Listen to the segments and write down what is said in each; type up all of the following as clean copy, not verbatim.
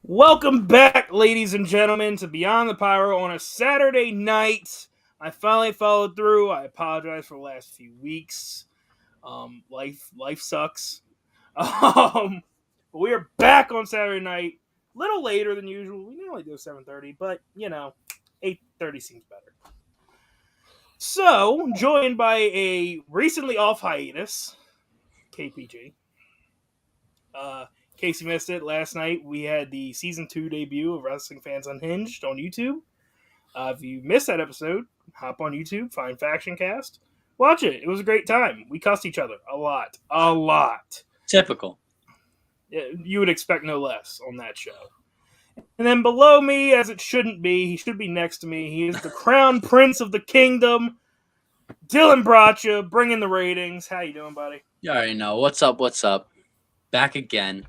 Welcome back, ladies and gentlemen, to Beyond the Pyro on a Saturday night. I finally followed through. I apologize for the last few weeks. Life sucks. But we are back on Saturday night, a little later than usual. We normally do 7:30, but 8:30 seems better. So, joined by a recently off hiatus, KPG. In case you missed it, last night we had the season 2 debut of Wrestling Fans Unhinged on YouTube. If you missed that episode, hop on YouTube, find Faction Cast, watch it. It was a great time. We cussed each other a lot. A lot. Typical. You would expect no less on that show. And then below me, as it shouldn't be, he should be next to me. He is the crown prince of the kingdom, Dylan Bracha, bringing the ratings. How you doing, buddy? You already know. What's up? What's up? Back again.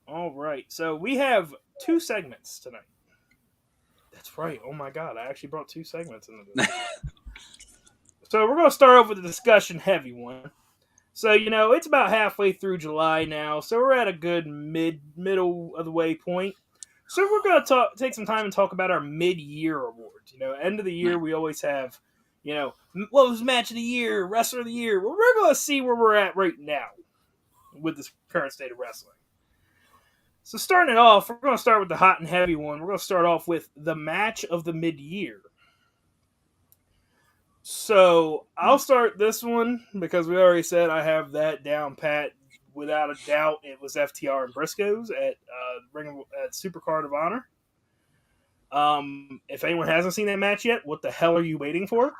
All right. So we have 2 segments tonight. That's right. Oh my God. I actually brought 2 segments into this. So we're going to start off with a discussion heavy one. So, it's about halfway through July now. So we're at a good middle of the way point. So we're going to take some time and talk about our mid-year awards. End of the year, we always have, what was match of the year, wrestler of the year. Well, we're going to see where we're at right now with this current state of wrestling. So starting it off, we're going to start with the hot and heavy one. We're going to start off with the match of the mid-year. So I'll start this one because we already said I have that down pat. Without a doubt, it was FTR and Briscoes at Supercard of Honor. If anyone hasn't seen that match yet, what the hell are you waiting for?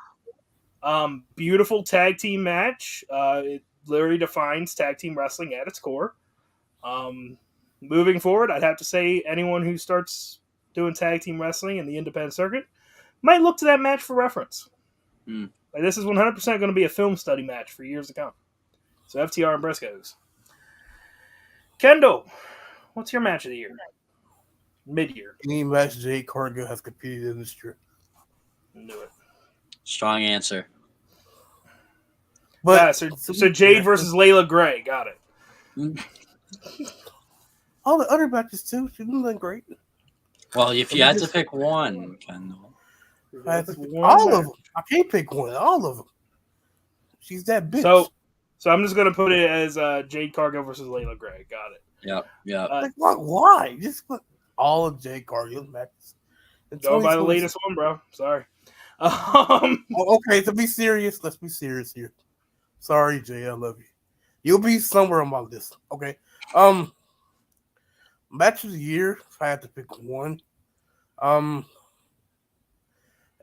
Beautiful tag team match. It literally defines tag team wrestling at its core. Moving forward, I'd have to say anyone who starts doing tag team wrestling in the independent circuit might look to that match for reference. Like, this is 100% going to be a film study match for years to come. So FTR and Briscoes. Kendall, what's your match of the year? Mid-year. Any match Jade Cargill has competed in this year. Knew it. Strong answer. But so Jade versus Layla Gray. Got it. All the other matches too. She's doing great. Well, if you had to pick one, Kendall. All of them. I can't pick one. All of them. She's that bitch. So I'm just gonna put it as Jade Cargill versus Layla Gray. Got it. Yep. Like, why? Just put all of Jade Cargill's matches. Go by the latest one, bro. Sorry. Okay, to be serious, let's be serious here. Sorry, Jay, I love you. You'll be somewhere on my list. Okay. Match of the year, if I had to pick one. It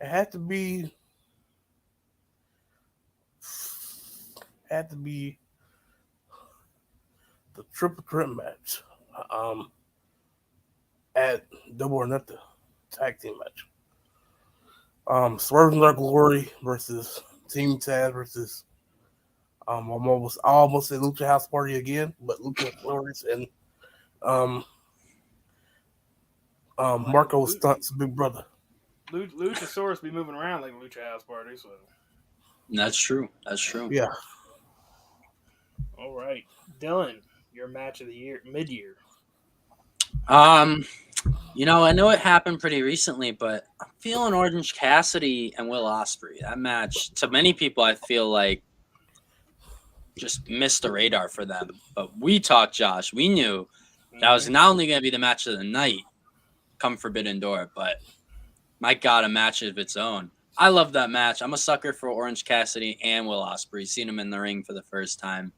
had to be the Triple Threat match. At Double or Nothing tag team match. Swerve in Our Glory versus Team Taz versus I almost said Lucha House Party again, but Lucha Flores and Marco Stunt's big brother. Luchasaurus be moving around like a Lucha House Party, so That's true. Yeah. All right, Dylan, your match of the year, mid-year. I know it happened pretty recently, but I'm feeling Orange Cassidy and Will Ospreay. That match, to many people, I feel like just missed the radar for them. But we talked, Josh. We knew that was not only going to be the match of the night, come Forbidden Door, but my God, a match of its own. I love that match. I'm a sucker for Orange Cassidy and Will Ospreay. Seen them in the ring for the first time.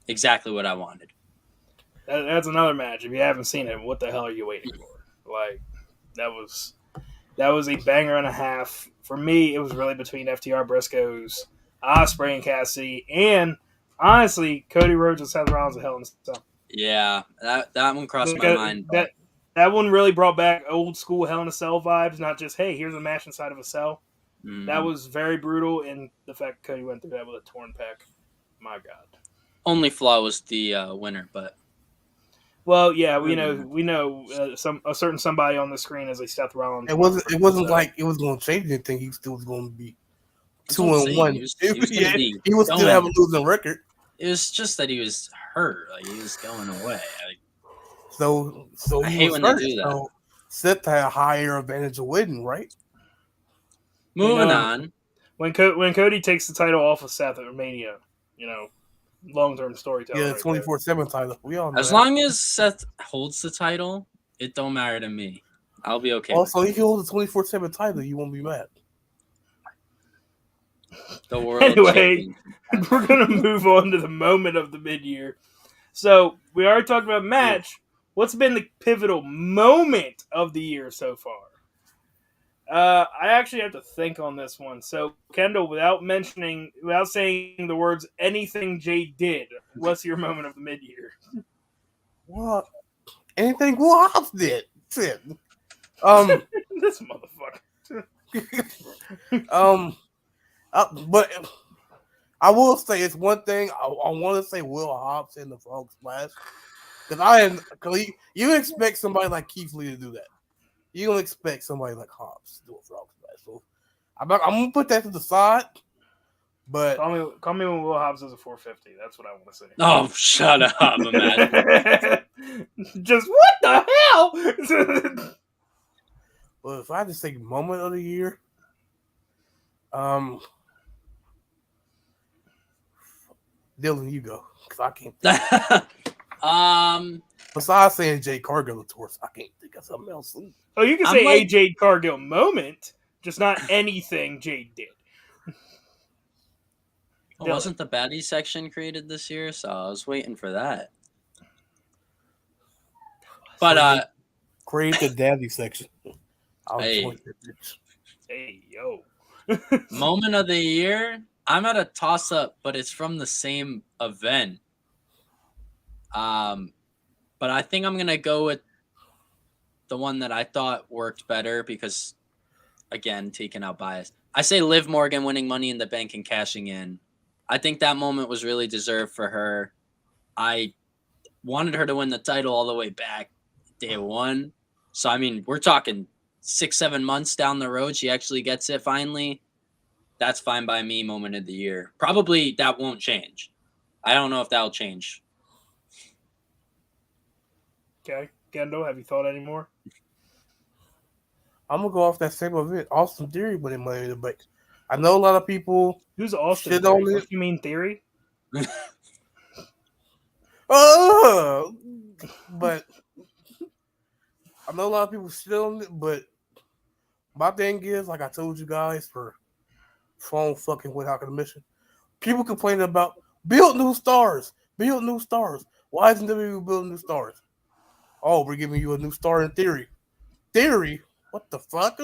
Exactly what I wanted. That's another match. If you haven't seen it, what the hell are you waiting for? Like, that was a banger and a half. For me, it was really between FTR, Briscoes, Ospreay, and Cassidy, and honestly, Cody Rhodes and Seth Rollins a Hell in a Cell. Yeah, that one crossed my mind. That one really brought back old school Hell in a Cell vibes, not just, hey, here's a match inside of a cell. That was very brutal, and the fact Cody went through that with a torn pec, my God. Only flaw was the winner, but... Well, yeah, we know a certain somebody on the screen is a Seth Rollins. It wasn't like it was going to change anything. He still was going to be 2-1. He was still have a losing record. It was just that he was hurt. Like, he was going away. So I he hate was when they hurt. do that. So Seth had a higher advantage of winning, right? Moving on. When Cody takes the title off of Seth at Mania, long-term storytelling. Yeah, right 24/7 title. We all know As that. long as Seth holds the title, it don't matter to me. I'll be okay. Also, he holds the 24/7 title. You won't be mad. The world Anyway, championship. we're gonna move on to the moment of the mid-year. So we already talked about match. What's been the pivotal moment of the year so far? I actually have to think on this one. So Kendall, without saying the words "anything Jay did," what's your moment of the mid-year? What? Anything Will Hobbs did. Shit. This motherfucker. But I will say it's one thing. I want to say Will Hobbs in the Frog Splash because you expect somebody like Keith Lee to do that. You don't expect somebody like Hobbs to do a Frog Splash. So I'm gonna put that to the side. But Call me when Will Hobbs does a 450. That's what I want to say. Oh, shut up, man. Just what the hell? But if I had to say moment of the year, Dylan, you go because I can't. Besides saying Jay Cargill, of course, I can't think of something else. Oh, you can say AJ Cargill moment, just not anything Jay did. Well, wasn't the baddie section created this year? So I was waiting for that. But create the daddy section. Hey yo. Moment of the year. I'm at a toss up, but it's from the same event. But I think I'm gonna go with the one that I thought worked better because, again, taking out bias. I say Liv Morgan winning Money in the Bank and cashing in. I think that moment was really deserved for her. I wanted her to win the title all the way back day one. So, I mean, we're talking 6-7 months down the road. She actually gets it finally. That's fine by me, moment of the year. Probably that won't change. I don't know if that'll change. Okay. Kendall, have you thought any more? I'm going to go off that same event. Austin Theory winning Money in the Bank. I know a lot of people. Who's Austin? Shit on it. What you mean Theory? But I know a lot of people shit on it. But my thing is, like I told you guys, for phone fucking without commission, people complaining about build new stars. Why isn't WWE building new stars? Oh, we're giving you a new star in Theory. Theory? What the fuck?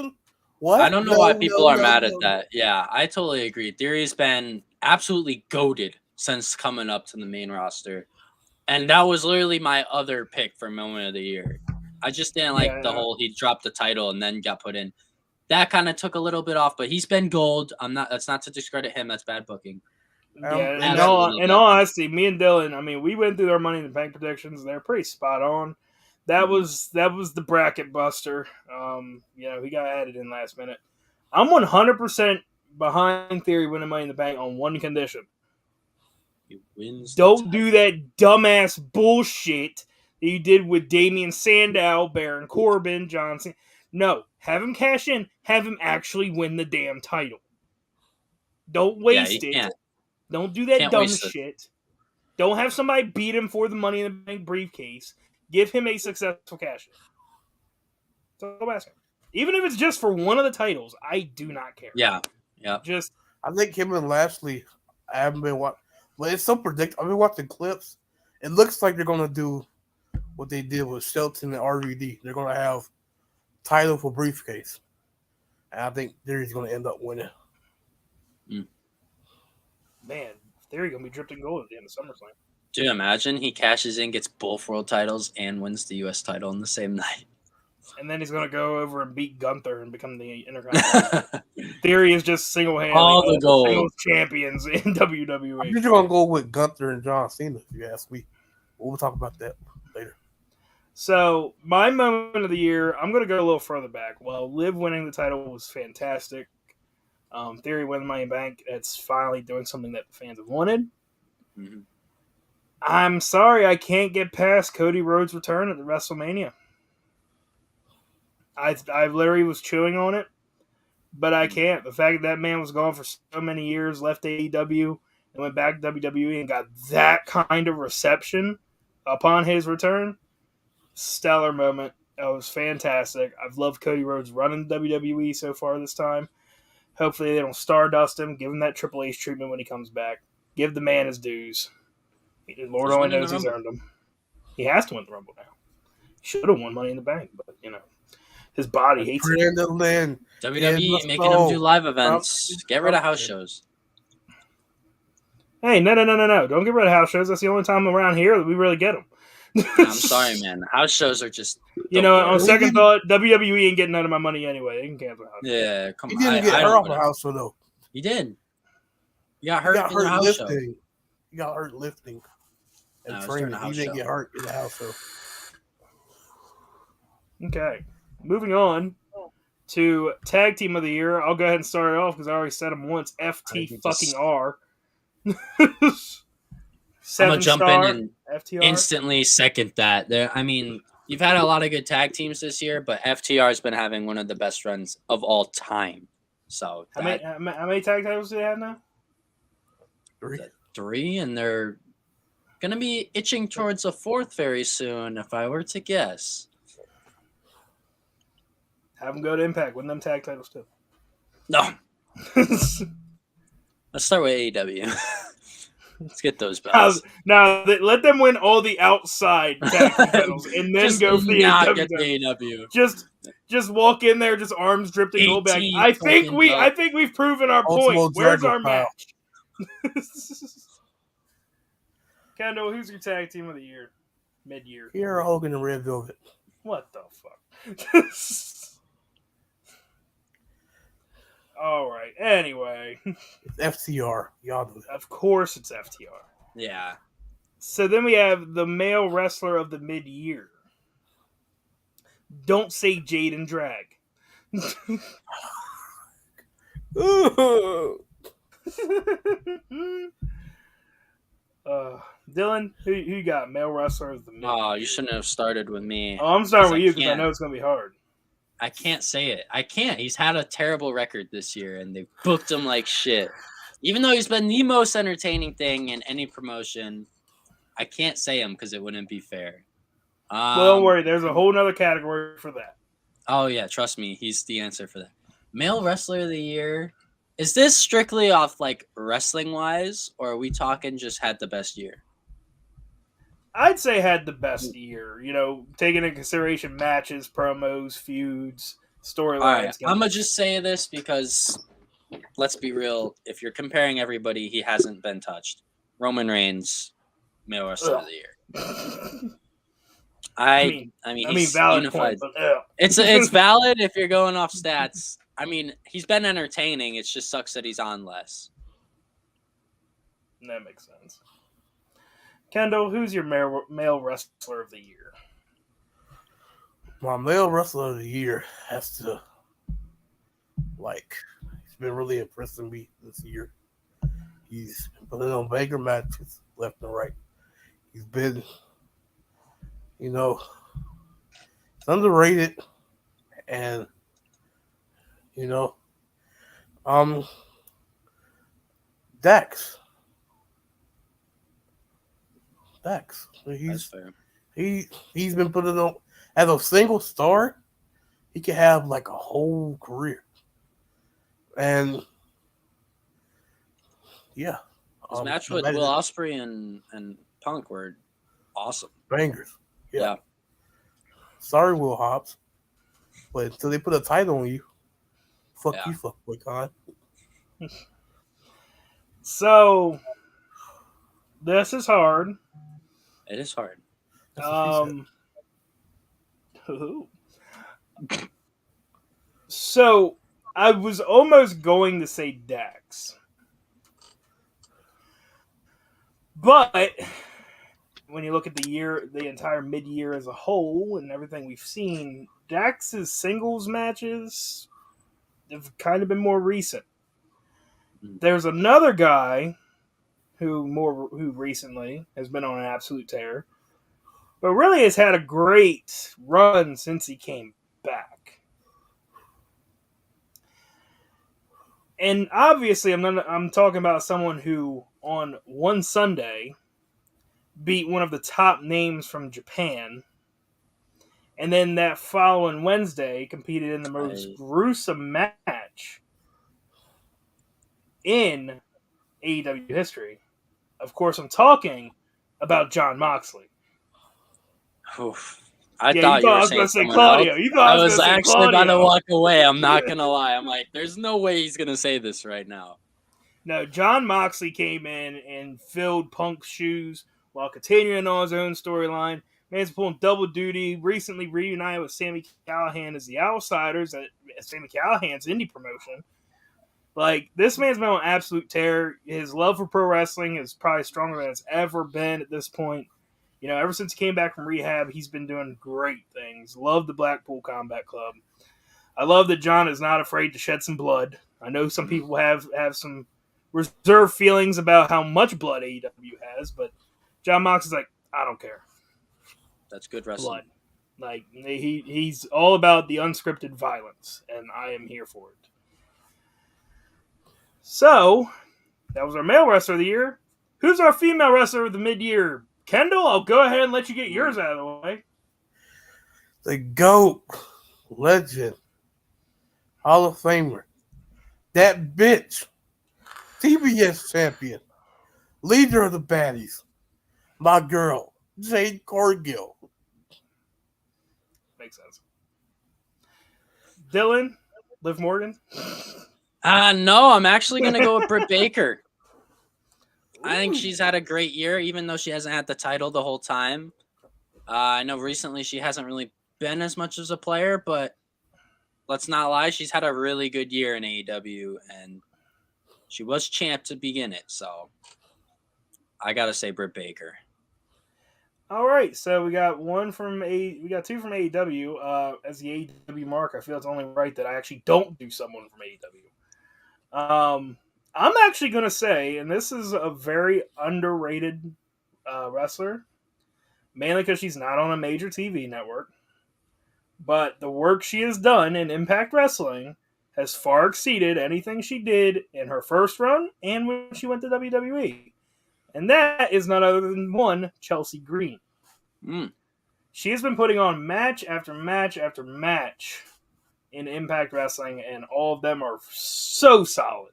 What? I don't know why people are mad at that. Yeah, I totally agree. Theory's been absolutely goated since coming up to the main roster. And that was literally my other pick for moment of the year. I just didn't like the whole he dropped the title and then got put in. That kind of took a little bit off, but he's been gold. That's not to discredit him. That's bad booking. Yeah, in all honesty, me and Dylan, I mean, we went through our Money in the Bank predictions. They're pretty spot on. That was the bracket buster. He got added in last minute. I'm 100% behind Theory winning Money in the Bank on one condition. He wins. Don't do that dumbass bullshit that you did with Damian Sandow, Baron Corbin, Johnson. No, have him cash in. Have him actually win the damn title. Don't waste it. Can't. Don't do that dumb shit. Don't have somebody beat him for the Money in the Bank briefcase. Give him a successful cash in. So I'm asking. Even if it's just for one of the titles, I do not care. Yeah. I think him and Lashley, I haven't been watching, but it's so predictable. I've been watching clips. It looks like they're going to do what they did with Shelton and RVD. They're going to have title for briefcase. And I think Theory's going to end up winning. Man, Theory going to be dripped in gold at the end of SummerSlam. Dude, imagine he cashes in, gets both world titles, and wins the U.S. title in the same night. And then he's going to go over and beat Gunther and become the Intercontinental. Theory is just single-handedly all the gold champions in WWE. I think you're going to go with Gunther and John Cena, if you ask me. We'll talk about that later. So, my moment of the year, I'm going to go a little further back. Well, Liv winning the title was fantastic. Theory winning Money in the Bank, it's finally doing something that the fans have wanted. Mm-hmm. I'm sorry, I can't get past Cody Rhodes' return at the WrestleMania. I literally was chewing on it, but I can't. The fact that man was gone for so many years, left AEW, and went back to WWE and got that kind of reception upon his return, stellar moment. It was fantastic. I've loved Cody Rhodes running WWE so far this time. Hopefully they don't stardust him. Give him that Triple H treatment when he comes back. Give the man his dues. Lord He's only winning knows the he's Rumble. earned them. He has to win the Rumble now. He should have won Money in the Bank, but his body hates it. Adrenaline. WWE the making him do soul. live events. Get rid of house shows. Hey, no. Don't get rid of house shows. That's the only time around here that we really get them. I'm sorry, man. House shows are just On worst. second thought, WWE ain't getting none of my money anyway. They can cancel house shows. Yeah, come He on. didn't get I hurt don't off a wanna- house show though. He did. He got He hurt got in the hurt house show. lifting. He got hurt lifting and No, it was during training. the He house didn't show. get hurt in the house show. Okay. Moving on to Tag Team of the Year. I'll go ahead and start it off because I already said them once. FT fucking R. I'm gonna jump in and FTR. instantly second that. You've had a lot of good tag teams this year, but FTR has been having one of the best runs of all time. So How many tag titles do they have now? 3, and they're gonna be itching towards a 4th very soon, if I were to guess. Have them go to Impact. Win them tag titles too. No, let's start with AEW. Let's get those belts. Now, let them win all the outside tag team titles, and then Just go for the not AEW. get the AEW. Just walk in there, just arms dripping gold back. 18 I think fucking we've proven our Ultimo point. Where's our Dragon match? Kendall, who's your tag team of the year? Mid-year. Here, Hogan and Red Velvet. What the fuck? All right. Anyway, It's FCR. Y'all know that. of course it's FTR. Yeah. So then we have the male wrestler of the mid-year. Don't say Jade and Drag. Ooh. Dylan, who you got? Male wrestler of the mid-year. Oh, you shouldn't have started with me. Oh, I'm starting with I you because I can't. know it's going to be hard. I can't say it. I can't. He's had a terrible record this year, and they booked him like shit. Even though he's been the most entertaining thing in any promotion, I can't say him because it wouldn't be fair. Well, don't worry. There's a whole other category for that. Oh, yeah. Trust me. He's the answer for that. Male Wrestler of the Year. Is this strictly off, like, wrestling-wise, or are we talking just had the best year? I'd say had the best year. Taking into consideration matches, promos, feuds, storylines. All right. I'm going to just say this because, let's be real, if you're comparing everybody, he hasn't been touched. Roman Reigns, Male Wrestler of the Year. I mean, he's valid unified. point, but It's valid if you're going off stats. I mean, he's been entertaining. It just sucks that he's on less. That makes sense. Kendall, who's your male wrestler of the year? My male wrestler of the year has to, he's been really impressing me this year. He's been putting on banger matches left and right. He's been, he's underrated, and Dax. That's He's fair. he's been putting on as a single star. He could have like a whole career, and yeah, His match with Will Ospreay and Punk were awesome. bangers. Yeah. Sorry, Will Hobbs, but until they put a title on you, fuck Yeah. you, fuckboy Khan. So, this is hard. It is hard. That's what she said. So, I was almost going to say Dax. But when you look at the entire mid-year as a whole and everything we've seen, Dax's singles matches have kind of been more recent. There's another guy who recently has been on an absolute tear, but really has had a great run since he came back. And obviously, I'm talking about someone who on one Sunday beat one of the top names from Japan, and then that following Wednesday competed in the most gruesome match in AEW history. Of course, I'm talking about Jon Moxley. Oof. I thought you were saying someone Claudio. else. You thought I was actually about to walk away. I'm not Yeah. gonna lie. I'm like, there's no way he's gonna say this right now. No, Jon Moxley came in and filled Punk's shoes while continuing on his own storyline. Man's pulling double duty. Recently reunited with Sami Callihan as the Outsiders at Sami Callihan's indie promotion. Like, this man's been on absolute tear. His love for pro wrestling is probably stronger than it's ever been at this point. You know, ever since he came back from rehab, he's been doing great things. Love the Blackpool Combat Club. I love that Jon is not afraid to shed some blood. I know some people have some reserved feelings about how much blood AEW has, but Jon Mox is like, I don't care. That's good wrestling. Blood. Like, he's all about the unscripted violence, and I am here for it. So, that was our male wrestler of the year. Who's our female wrestler of the mid-year? Kendall, I'll go ahead and let you get yours out of the way. The GOAT, legend, Hall of Famer, that bitch, TBS champion, leader of the baddies, my girl, Jade Cargill. Makes sense. Dylan, Liv Morgan. No, I'm actually going to go with Britt Baker. I think she's had a great year, even though she hasn't had the title the whole time. I know recently she hasn't really been as much as a player, but let's not lie, she's had a really good year in AEW, and she was champ to begin it, so I got to say Britt Baker. All right, so we got two from AEW. As the AEW mark, I feel it's only right that I actually don't do someone from AEW. I'm actually going to say, and this is a very underrated wrestler, mainly because she's not on a major TV network, but the work she has done in Impact Wrestling has far exceeded anything she did in her first run and when she went to WWE. And that is none other than one Chelsea Green. She has been putting on match after match after match in Impact Wrestling, and all of them are so solid.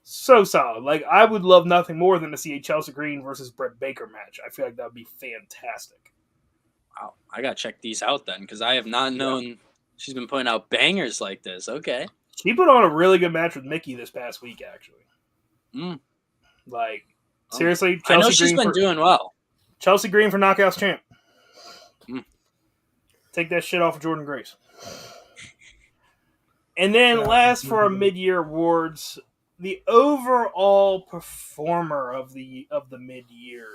So solid. Like, I would love nothing more than to see a Chelsea Green versus Britt Baker match. I feel like that would be fantastic. Wow, I got to check these out then, because I have not known she's been putting out bangers like this. Okay. She put on a really good match with Mickey this past week, actually. Like, seriously, Chelsea I know she's been doing well. Chelsea Green for Knockouts champ. Take that shit off of Jordan Grace. And then last for our mid-year awards, the overall performer of the mid-year.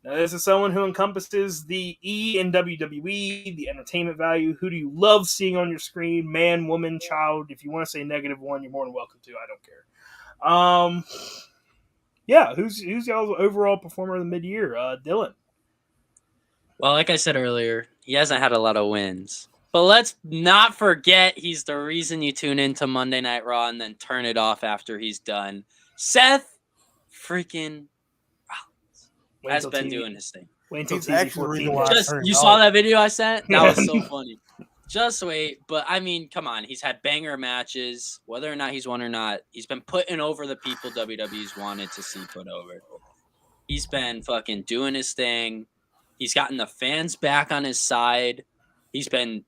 Now, this is someone who encompasses the E in WWE, the entertainment value. Who do you love seeing on your screen? Man, woman, child. If you want to say -1, you're more than welcome to. I don't care. Yeah, who's y'all's overall performer of the mid-year? Dylan. Well, like I said earlier, he hasn't had a lot of wins. But let's not forget he's the reason you tune into Monday Night Raw and then turn it off after he's done. Seth freaking Rollins has been doing his thing. Wait until TV 14. You saw that video I sent? That was so funny. Just wait. But, I mean, come on. He's had banger matches. Whether or not he's won or not, he's been putting over the people WWE's wanted to see put over. He's been fucking doing his thing. He's gotten the fans back on his side. He's been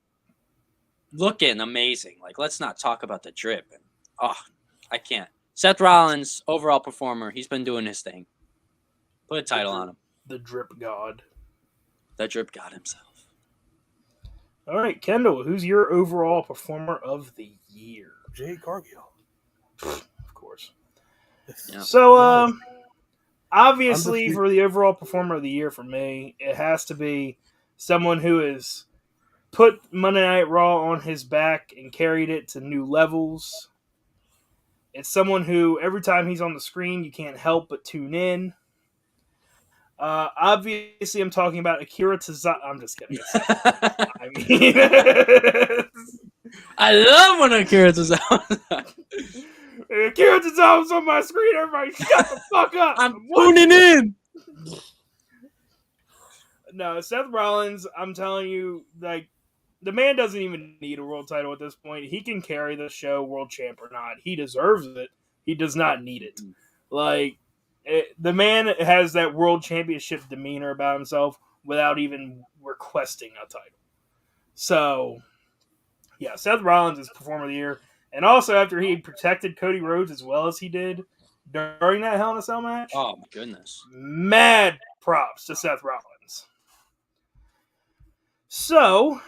looking amazing. Like, let's not talk about the drip. I can't. Seth Rollins, overall performer. He's been doing his thing. Put a title on him. The drip god. The drip god himself. All right, Kendall, who's your overall performer of the year? Jade Cargill. Of course. Yeah. So, obviously, for the overall performer of the year for me, it has to be someone who has put Monday Night Raw on his back and carried it to new levels. It's someone who every time he's on the screen, you can't help but tune in. Obviously, I'm talking about Akira Tozawa. I'm just kidding. I mean, I love when Akira Tozawa. Akira Tozawa's on my screen. Everybody, shut the fuck up. I'm tuning in. No, Seth Rollins. I'm telling you, like, the man doesn't even need a world title at this point. He can carry the show, world champ or not. He deserves it. He does not need it. Like, the man has that world championship demeanor about himself without even requesting a title. So, yeah, Seth Rollins is Performer of the Year. And also, after he protected Cody Rhodes as well as he did during that Hell in a Cell match. Oh, my goodness. Mad props to Seth Rollins. So,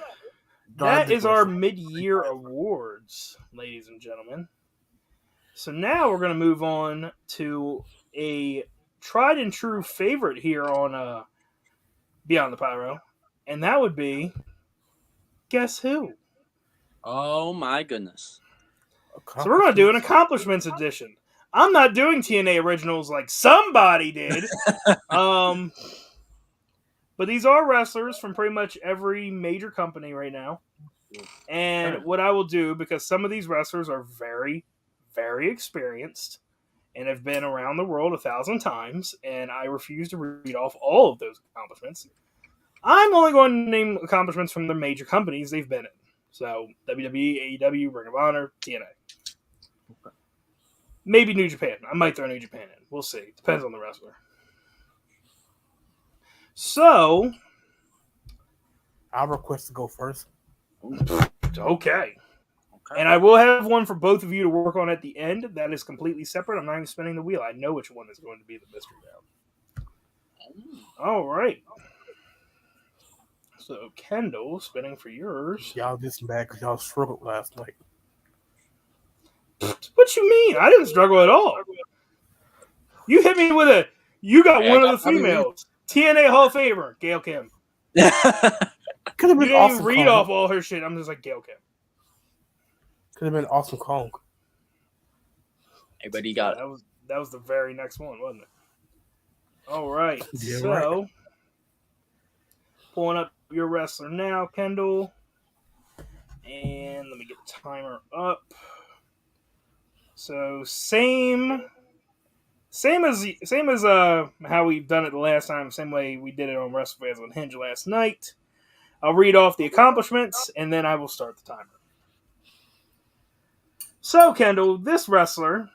that is our mid-year awards, ladies and gentlemen. So now we're going to move on to a tried and true favorite here on Beyond the Pyro, and that would be Guess Who? Oh my goodness. So we're going to do an accomplishments edition. I'm not doing TNA originals like somebody did. But these are wrestlers from pretty much every major company right now. And what I will do, because some of these wrestlers are very, very experienced and have been around the world 1,000 times, and I refuse to read off all of those accomplishments. I'm only going to name accomplishments from the major companies they've been in. So, WWE, AEW, Ring of Honor, TNA. Maybe New Japan. I might throw New Japan in. We'll see. Depends on the wrestler. So, I'll request to go first. Okay. And I will have one for both of you to work on at the end. That is completely separate. I'm not even spinning the wheel. I know which one is going to be the mystery round. All right. So, Kendall, spinning for yours. Y'all did some bad because y'all struggled last night. What you mean? I didn't struggle at all. You hit me with a... You got one of the females. TNA Hall of Famer, Gail Kim. Could have You been didn't awesome. even read off all her shit. I'm just like, Gail Kim. Could have been awesome Kong. Hey, but he got it. That was the very next one, wasn't it? All right. Yeah, so, right. Pulling up your wrestler now, Kendall. And let me get the timer up. So, same as how we've done it the last time, same way we did it on WrestleFans on Hinge last night. I'll read off the accomplishments, and then I will start the timer. So, Kendall, this wrestler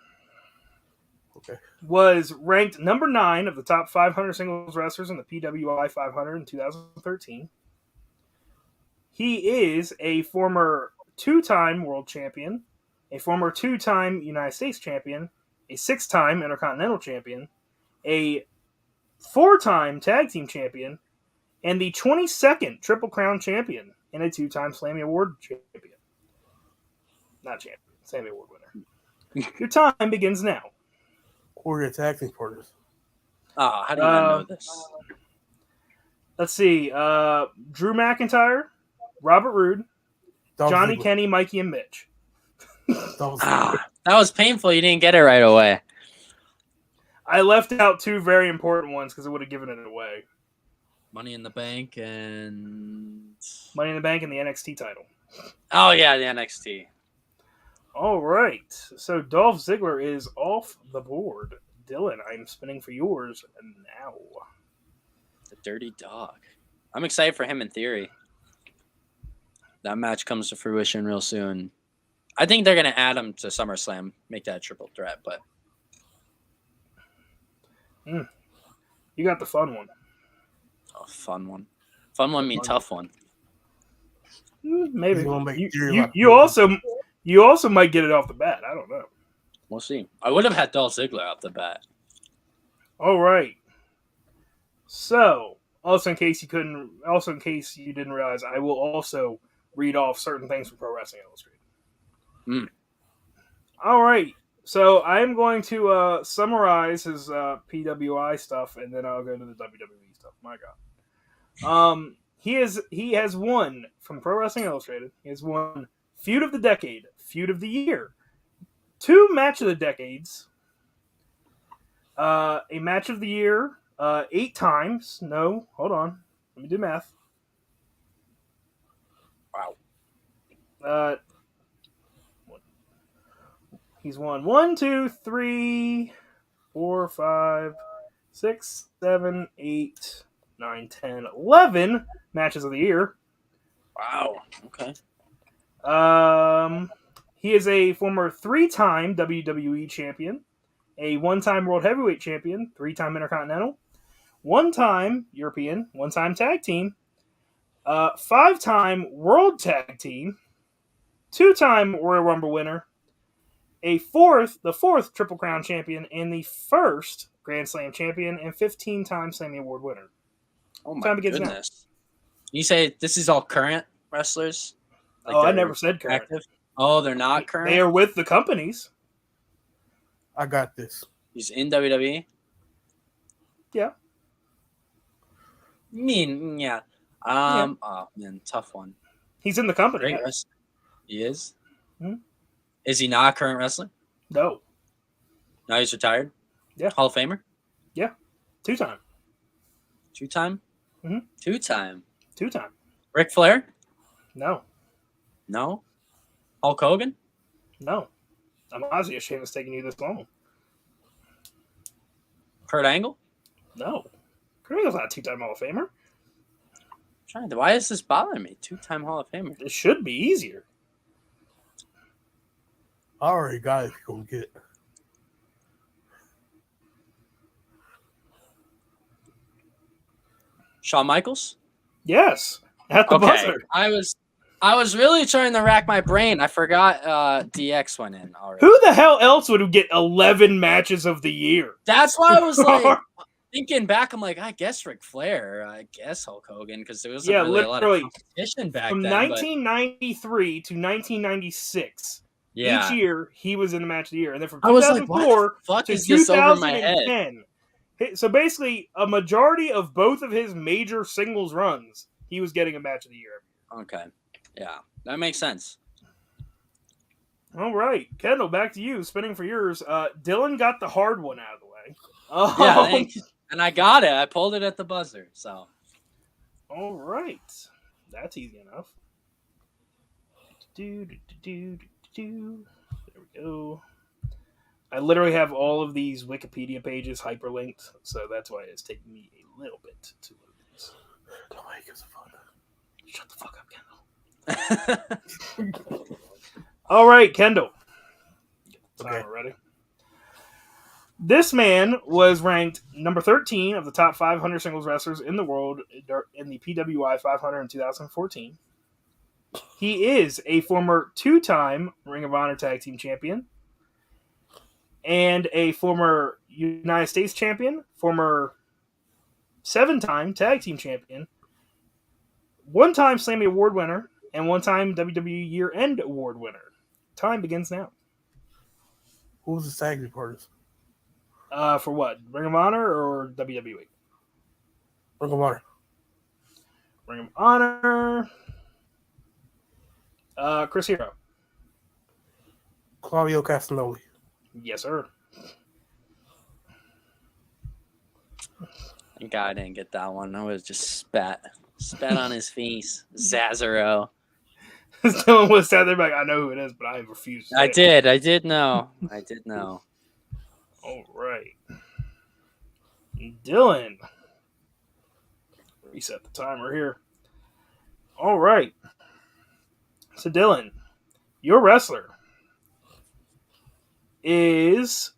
was ranked number 9 of the top 500 singles wrestlers in the PWI 500 in 2013. He is a former 2-time world champion, a former 2-time United States champion, a 6-time Intercontinental champion, a 4-time tag team champion, and the 22nd Triple Crown champion, and a 2-time Slammy Award champion. Not champion. Sammy Award winner. Your time begins now. Who are your tag team partners? Oh, how do you not know this? Let's see. Drew McIntyre, Robert Roode, Johnny Kenny, Mikey, and Mitch. That was painful. You didn't get it right away. I left out 2 very important ones because it would have given it away. Money in the Bank and the NXT title. Oh yeah, the NXT. All right. So Dolph Ziggler is off the board. Dylan, I'm spinning for yours now. The Dirty Dog. I'm excited for him in theory. That match comes to fruition real soon. I think they're going to add him to SummerSlam, make that a triple threat, but... You got the fun one. Oh, fun one. Fun one mean tough one. Maybe. You also might get it off the bat. I don't know. We'll see. I would have had Dolph Ziggler off the bat. All right. So, also in case you didn't realize, I will also read off certain things from Pro Wrestling Illustrated. All right. So I am going to summarize his PWI stuff, and then I'll go to the WWE stuff. My God. He has won from Pro Wrestling Illustrated. He has won Feud of the Decade, Feud of the Year, 2 match of the decades, a match of the year 8 times. No, hold on. Let me do math. Wow. He's won 1, 2, 3, 4, 5, 6, 7, 8, 9, 10, 11 matches of the year. Wow. Okay. He is a former 3-time WWE champion, a 1-time World Heavyweight champion, 3-time Intercontinental, 1-time European, 1-time Tag Team, 5-time World Tag Team, 2-time Royal Rumble winner, the fourth Triple Crown champion, and the first Grand Slam champion, and 15-time Slammy Award winner. Oh my Time begins now. goodness. You say this is all current wrestlers? Like I they're never said current. active? Oh, they're not current? They are with the companies. I got this. He's in WWE? Yeah. Yeah. Oh man, tough one. He's in the company. Great Yeah. wrestler. He is? Hmm? Is he not a current wrestler? No. No, he's retired? Yeah. Hall of Famer? 2-time. 2-time? Mhm. 2-time. 2-time. Ric Flair? No. No. Hulk Hogan? No. I'm honestly ashamed it's taking you this long. Kurt Angle? No. Kurt Angle's not a 2-time Hall of Famer. Why is this bothering me? 2-time Hall of Famer. It should be easier. I already got it if you're going to get it. Shawn Michaels? Yes. At the buzzer. I was really trying to rack my brain. I forgot DX went in already. Who the hell else would get 11 matches of the year? That's why I was like thinking back. I'm like, I guess Ric Flair. I guess Hulk Hogan because there wasn't really a lot of competition back from then. 1993 to 1996. Yeah. Each year he was in the match of the year, and then from I was 2004 like, what the fuck to is this over my head? 2010. So basically, a majority of both of his major singles runs, he was getting a match of the year. Okay. Yeah, that makes sense. All right, Kendall, back to you. Spinning for yours. Dylan got the hard one out of the way. Yeah, thanks. And I got it. I pulled it at the buzzer. So. All right, that's easy enough. There we go. I literally have all of these Wikipedia pages hyperlinked, so that's why it's taking me a little bit to load these. Nobody gives a fuck. Shut the fuck up, Kendall. All right, Kendall. Okay. Ready? This man was ranked number 13 of the top 500 singles wrestlers in the world in the PWI 500 in 2014. He is a former 2-time Ring of Honor Tag Team Champion and a former United States Champion, former 7-time Tag Team Champion, 1-time Slammy Award winner, and 1-time WWE Year-End Award winner. Time begins now. Who was the tag team partners? For what? Ring of Honor or WWE? Ring of Honor. Ring of Honor. Chris Hero. Claudio Castagnoli. Yes, sir. Thank God I didn't get that one. I was just spat on his face. Zazzaro. Someone was sat there like, I know who it is, but I refuse to say it. I did know. All right. Dylan. Reset the timer here. All right. So, Dylan, your wrestler is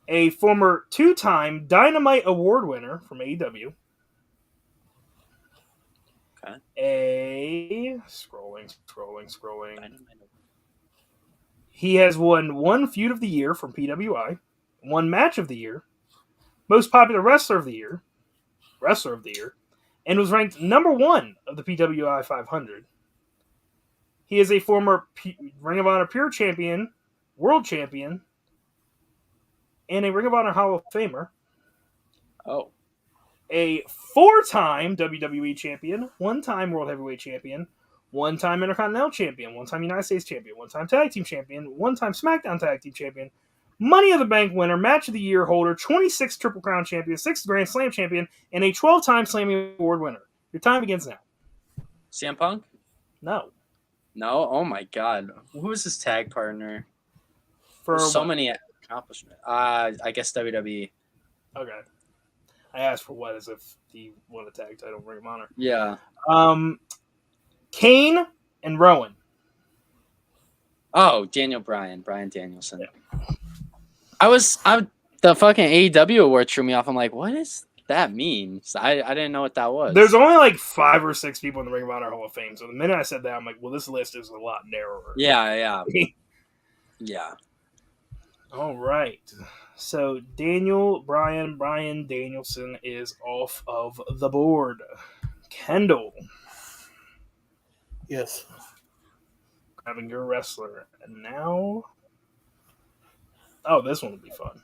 a former 2-time Dynamite Award winner from AEW. Okay. Scrolling. He has won 1 feud of the year from PWI, 1 match of the year, most popular wrestler of the year, and was ranked number 1 of the PWI 500. He is a former Ring of Honor Pure Champion, World Champion, and a Ring of Honor Hall of Famer. Oh. A 4-time WWE Champion, 1-time World Heavyweight Champion, one-time Intercontinental Champion, one-time United States Champion, one-time Tag Team Champion, one-time SmackDown Tag Team Champion, Money of the Bank winner, Match of the Year holder, 26 Triple Crown Champion, 6 Grand Slam Champion, and a 12-time Slammy Award winner. Your time begins now. CM Punk? No. No? Oh my god. Who was his tag partner? For There's so what? many accomplishments. I guess WWE. Okay. I asked for what as if he won a tag title, Ring of Honor. Yeah. Kane and Rowan. Oh, Brian Danielson. Yeah. The fucking AEW award threw me off. I'm like, what does that mean? So I didn't know what that was. There's only like 5 or 6 people in the Ring of Honor Hall of Fame. So the minute I said that, I'm like, well, this list is a lot narrower. Yeah. Yeah. All right. So Brian Danielson is off of the board. Kendall. Yes. Grabbing your wrestler. And now... Oh, this one will be fun.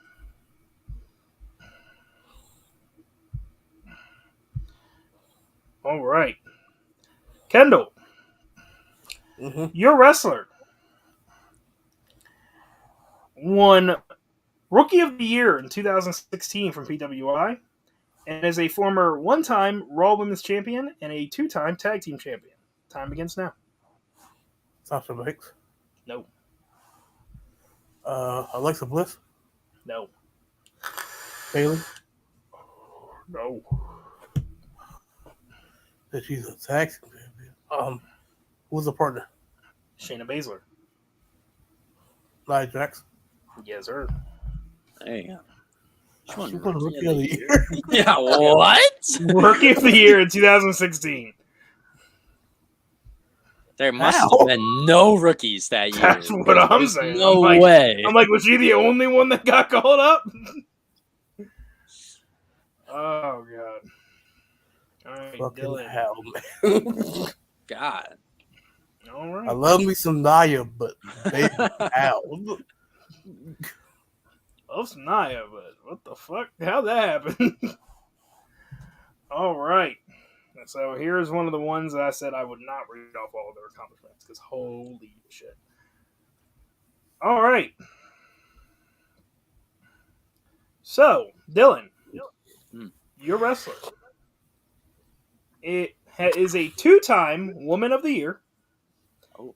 All right. Kendall. Mm-hmm. Your wrestler won Rookie of the Year in 2016 from PWI and is a former one-time Raw Women's Champion and a 2-time Tag Team Champion. Time begins now. Sasha Banks. No. Alexa Bliss. No. Bailey. No. That she's a tag team champion. Who's the partner? Shayna Baszler. Nia Jax. Yes, sir. There you go. She won Rookie of the Year. Yeah, what? Rookie of the Year in 2016. There must have been no rookies that year. That's what I'm saying. No I'm like, way. I'm like, was she the only one that got called up? Oh, God. All right, Fucking Dylan. hell, man. God. All right. I love me some Nia, but baby, hell. Love some Nia, but what the fuck? How'd that happen? All right. So here's one of the ones that I said I would not read off all of their accomplishments because holy shit. All right. So, Dylan, your wrestler. It is a 2-time Woman of the Year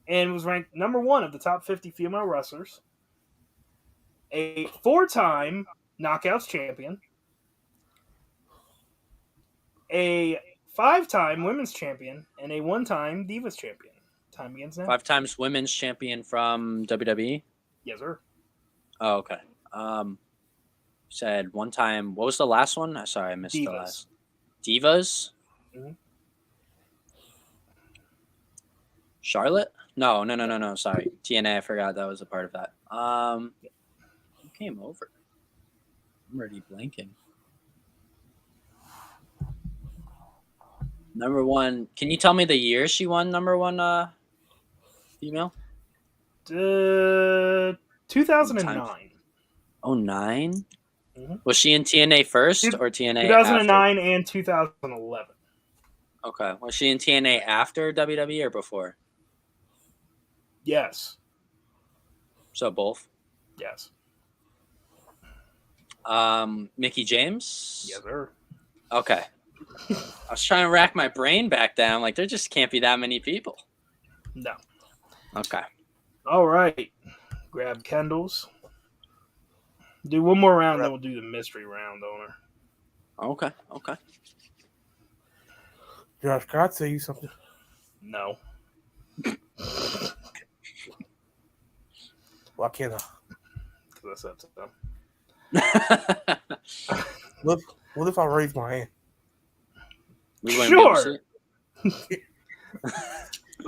and was ranked number 1 of the top 50 female wrestlers. A 4-time Knockouts champion. A 5-time Women's Champion and a 1-time Divas Champion. Time begins now. 5 times Women's Champion from WWE? Yes, sir. Oh, okay. Said 1 time. What was the last one? Sorry, I missed Divas. the last. Divas? Mm-hmm. Charlotte? No. Sorry. TNA, I forgot that was a part of that. Who came over? I'm already blanking. Number 1. Can you tell me the year she won number 1 female? 2009. Oh, 9? Mm-hmm. Was she in TNA first or TNA 2009 after? and 2011. Okay. Was she in TNA after WWE or before? Yes. So both? Yes. Mickey James? Yes, sir. Okay. I was trying to rack my brain back down. Like, there just can't be that many people. No. Okay. All right. Grab Kendall's. Do one more round, then we'll do the mystery round, owner. Okay. Josh, can I tell you something? No. Why can't I? Because I said so. What if I raise my hand? Sure.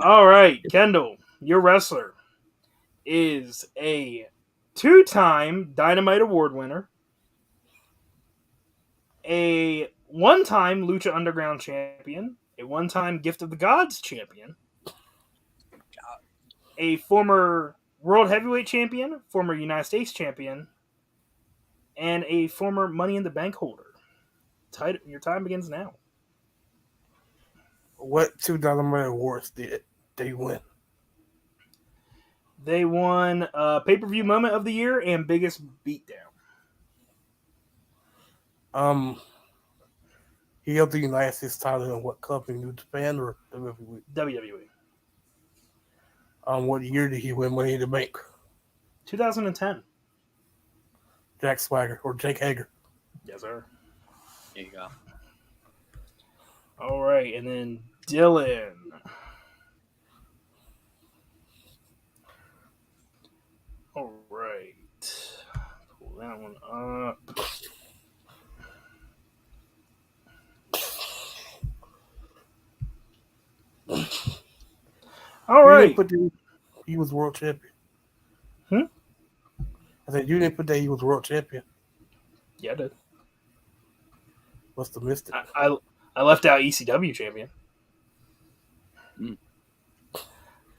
All right, Kendall, your wrestler is a 2-time Dynamite Award winner, a 1-time Lucha Underground champion, a 1-time Gift of the Gods champion, a former World Heavyweight champion, former United States champion, and a former Money in the Bank holder. Your time begins now. What 2 Dynamite Awards did? They win. They won pay-per-view moment of the year and biggest beatdown. He held the United States title in what company? New Japan or WWE? WWE. What year did he win Money in the Bank? 2010. Jack Swagger or Jake Hager? Yes, sir. There you go. All right, and then Dylan. All right. Pull that one up. All right. He was world champion. Hmm? I said you didn't put that he was world champion. Yeah, I did. Must have missed it. I left out ECW champion. Mm.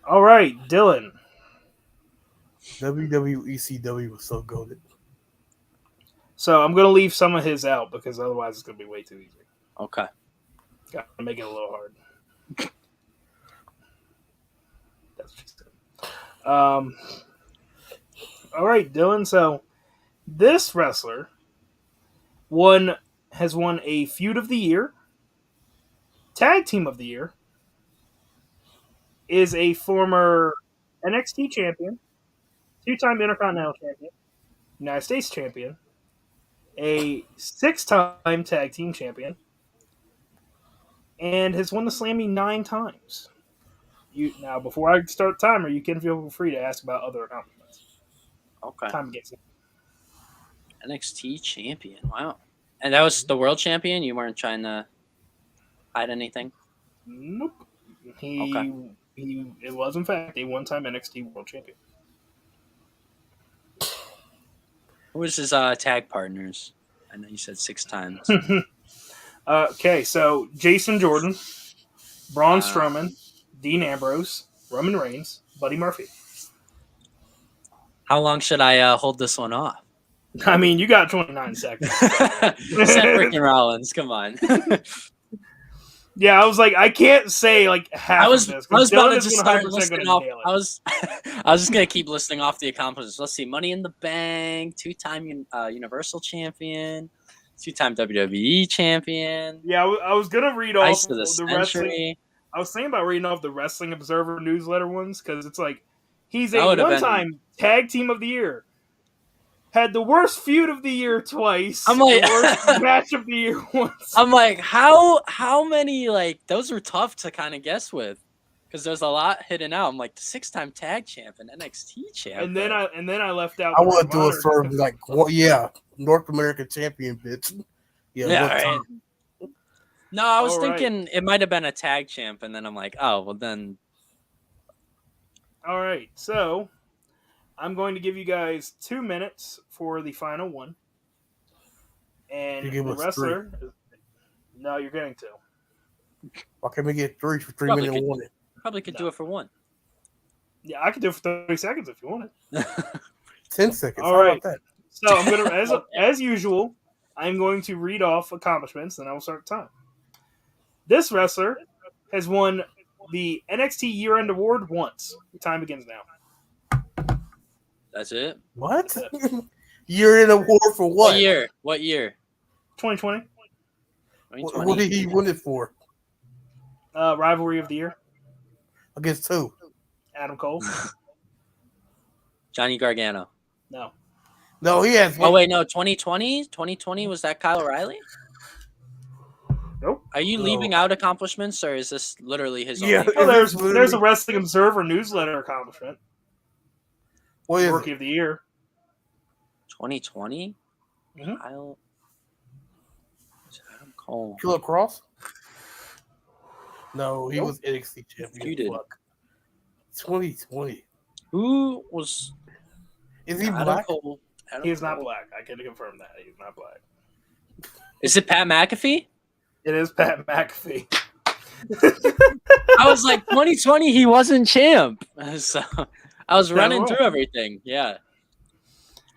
All right, Dylan. WWECW was so goated. So I'm going to leave some of his out because otherwise it's going to be way too easy. Okay. Got to make it a little hard. That's what she said. All right, Dylan. So this wrestler has won a feud of the year, tag team of the year, is a former NXT champion, 2-time Intercontinental champion, United States champion, a 6-time tag team champion, and has won the Slammy 9 times. Now, before I start the timer, you can feel free to ask about other accomplishments. Okay. Time gets it. NXT champion. Wow. And that was the world champion? You weren't trying to hide anything? Nope. It was, in fact, a 1-time NXT world champion. Who was his tag partners? I know you said 6 times. Okay, so Jason Jordan, Braun Strowman, Dean Ambrose, Roman Reigns, Buddy Murphy. How long should I hold this one off? I mean, you got 29 seconds. Seth freaking Rollins, come on. Yeah, I was like, I can't say like half of this. I was about to Dylan is just start 100% listing gonna off. nail it. I was just gonna keep listing off the accomplishments. Let's see: Money in the Bank, 2-time Universal Champion, 2-time WWE Champion. Yeah, I was gonna read off Ice of the wrestling. Century. I was thinking about reading off the Wrestling Observer newsletter ones because it's like he's a That would have been- 1-time tag team of the year. Had the worst feud of the year twice. I'm like- the worst match of the year once. I'm like, how many, like, those were tough to kind of guess with, because there's a lot hidden out. I'm like, the 6-time tag champ and NXT champ. And then I left out. I the would do a Ring of sort Honor. of like, well, yeah, North American champion, bitch. Yeah, Yeah, what right. time? No, I was All right. thinking it might have been a tag champ, and then I'm like, oh, well then. All right, so I'm going to give you guys 2 minutes for the final one, and You give the us wrestler. No, you're getting 2. Why can't we get 3 for 3 Probably minute could- warning? Probably could do it for 1. Yeah, I could do it for 30 seconds if you want it. 10 seconds. All How right. about that? So I'm gonna, as usual, I'm going to read off accomplishments, then I will start the time. This wrestler has won the NXT Year-End Award once. The time begins now. That's it. What? You're in a war for what? What year? What year? 2020 What did he win it for? Rivalry of the Year. Against who? Adam Cole. Johnny Gargano. No. No, he has. Oh wait, no, 2020. 2020 was that Kyle O'Reilly? Nope. Are you leaving out accomplishments, or is this literally his? Yeah. Only? Oh, there's It's literally- a Wrestling Observer newsletter accomplishment. What is Rookie it? of the Year. 2020. Mhm. Kyle. Adam Cole. Killer Cross? No, he Nope. was NXT champion. You did. Fuck. 2020. Who was? Is he Adam black? Cole. Adam He is not Cole. black. I can confirm that. He's not black. Is it Pat McAfee? It is Pat McAfee. I was like 2020. He wasn't champ, so I was Yeah, running right. through everything. Yeah.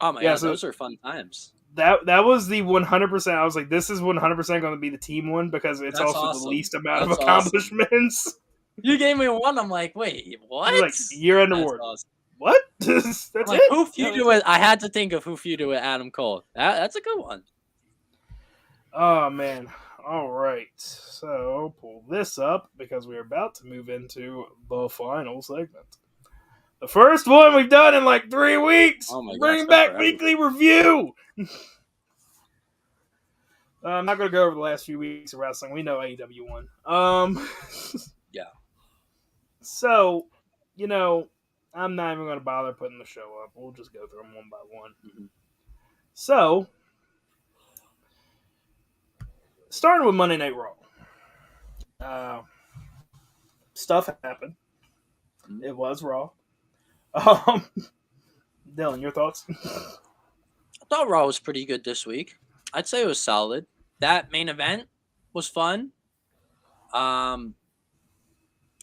Oh my Yeah, god, so- those are fun times. That was the 100%. I was like, this is 100% going to be the team one because it's That's also awesome. the least amount That's of accomplishments. You gave me one. I'm like, wait, what? He's like, year-end That's award. awesome. What? That's I'm like, it? who feuded with? I had to think of who feuded with Adam Cole. That's a good one. Oh, man. All right. So I'll pull this up because we're about to move into the final segment. The first one we've done in like 3 weeks. Oh my gosh, Bring that's back forever. weekly review. I'm not going to go over the last few weeks of wrestling. We know AEW won. Yeah. So, I'm not even going to bother putting the show up. We'll just go through them one by one. Mm-hmm. So, starting with Monday Night Raw. Stuff happened. Mm-hmm. It was Raw. Dylan, your thoughts? I thought Raw was pretty good this week. I'd say it was solid. That main event was fun. Trying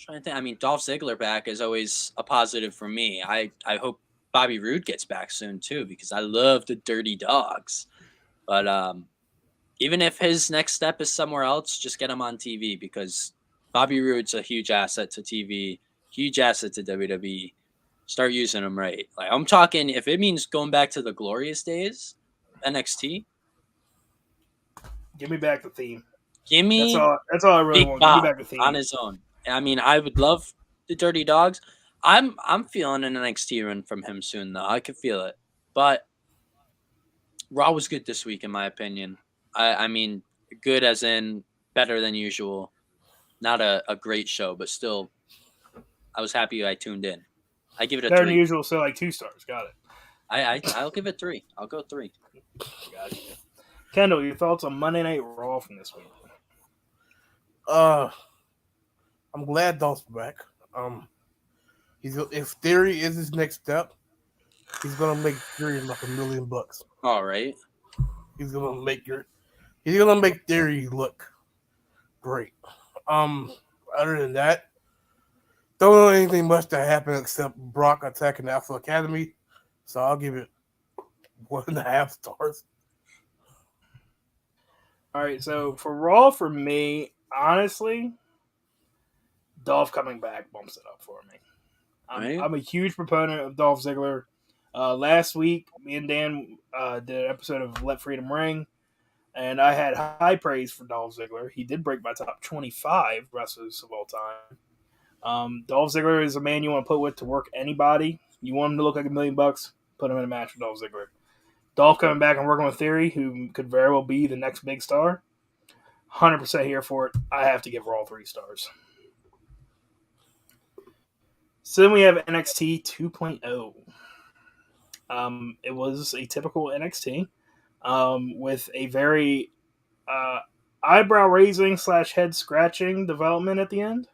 to think. I mean, Dolph Ziggler back is always a positive for me. I hope Bobby Roode gets back soon too, because I love the Dirty Dogs. But even if his next step is somewhere else, just get him on TV, because Bobby Roode's a huge asset to TV, huge asset to WWE. Start using him right. Like, I'm talking, if it means going back to the glorious days, NXT. Give me back the theme. Give me That's all I really Big want. Bob Give me back the theme. on his own. I mean, I would love the Dirty Dogs. I'm feeling an NXT run from him soon, though. I could feel it. But Raw was good this week, in my opinion. I mean, good as in better than usual. Not a great show, but still, I was happy I tuned in. I give it a Better 3. than usual, so like 2 stars. Got it. I'll give it 3. I'll go 3. Gotcha. Kendall, your thoughts on Monday Night Raw from this week? I'm glad Dolph's back. If Theory is his next step, he's gonna make Theory like $1 million. All right. He's gonna make Theory look great. Other than that, don't know anything much that happened except Brock attacking the Alpha Academy. So I'll give it 1.5 stars. All right, so for Raw, for me, honestly, Dolph coming back bumps it up for me. I'm a huge proponent of Dolph Ziggler. Last week, me and Dan did an episode of Let Freedom Ring, and I had high praise for Dolph Ziggler. He did break my top 25 wrestlers of all time. Dolph Ziggler is a man you want to put with to work anybody. You want him to look like $1 million, put him in a match with Dolph Ziggler. Dolph coming back and working with Theory, who could very well be the next big star. 100% here for it. I have to give Raw 3 stars. So then we have NXT 2.0. It was a typical NXT with a very eyebrow-raising / head-scratching development at the end.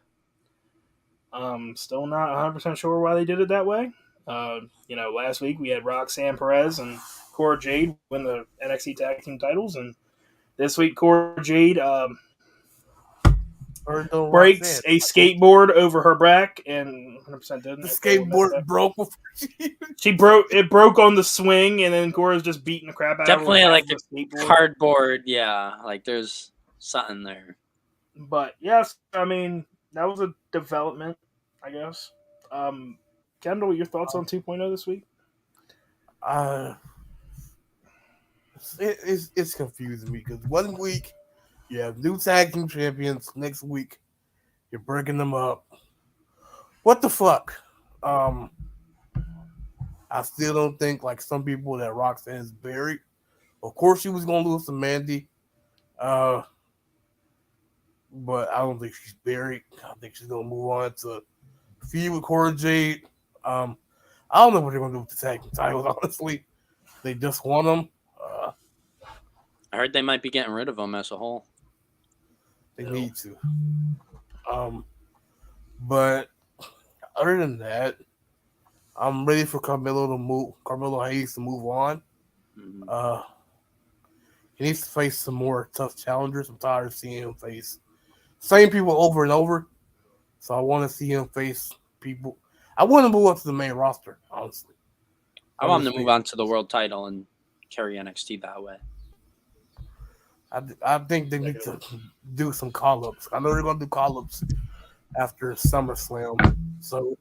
Still not 100% sure why they did it that way. Last week we had Roxanne Perez and Cora Jade win the NXT Tag Team titles, and this week Cora Jade breaks a skateboard over her back, and 100% didn't. The skateboard broke before it broke on the swing, and then Cora's just beating the crap out of her. Definitely like the cardboard, yeah. Like there's something there. But yes, I mean, that was a development, I guess. Kendall, your thoughts on 2.0 this week? It's confusing me because 1 week you have new tag team champions, next week you're breaking them up. What the fuck? I still don't think, like some people, that Roxanne is buried. Of course she was gonna lose to Mandy. But I don't think she's buried. I think she's gonna move on to feud with Cora Jade. I don't know what they're gonna do with the tag team titles, honestly. They just won them. I heard they might be getting rid of them as a whole. They need to. But other than that, I'm ready for Carmelo Hayes to move on. Mm-hmm. He needs to face some more tough challengers. I'm tired of seeing him face same people over and over. So I want to see him face people. I want to move up to the main roster, honestly. I want him to move on to the world title and carry NXT that way. I think they need to do some call-ups. I know they're going to do call-ups after SummerSlam. So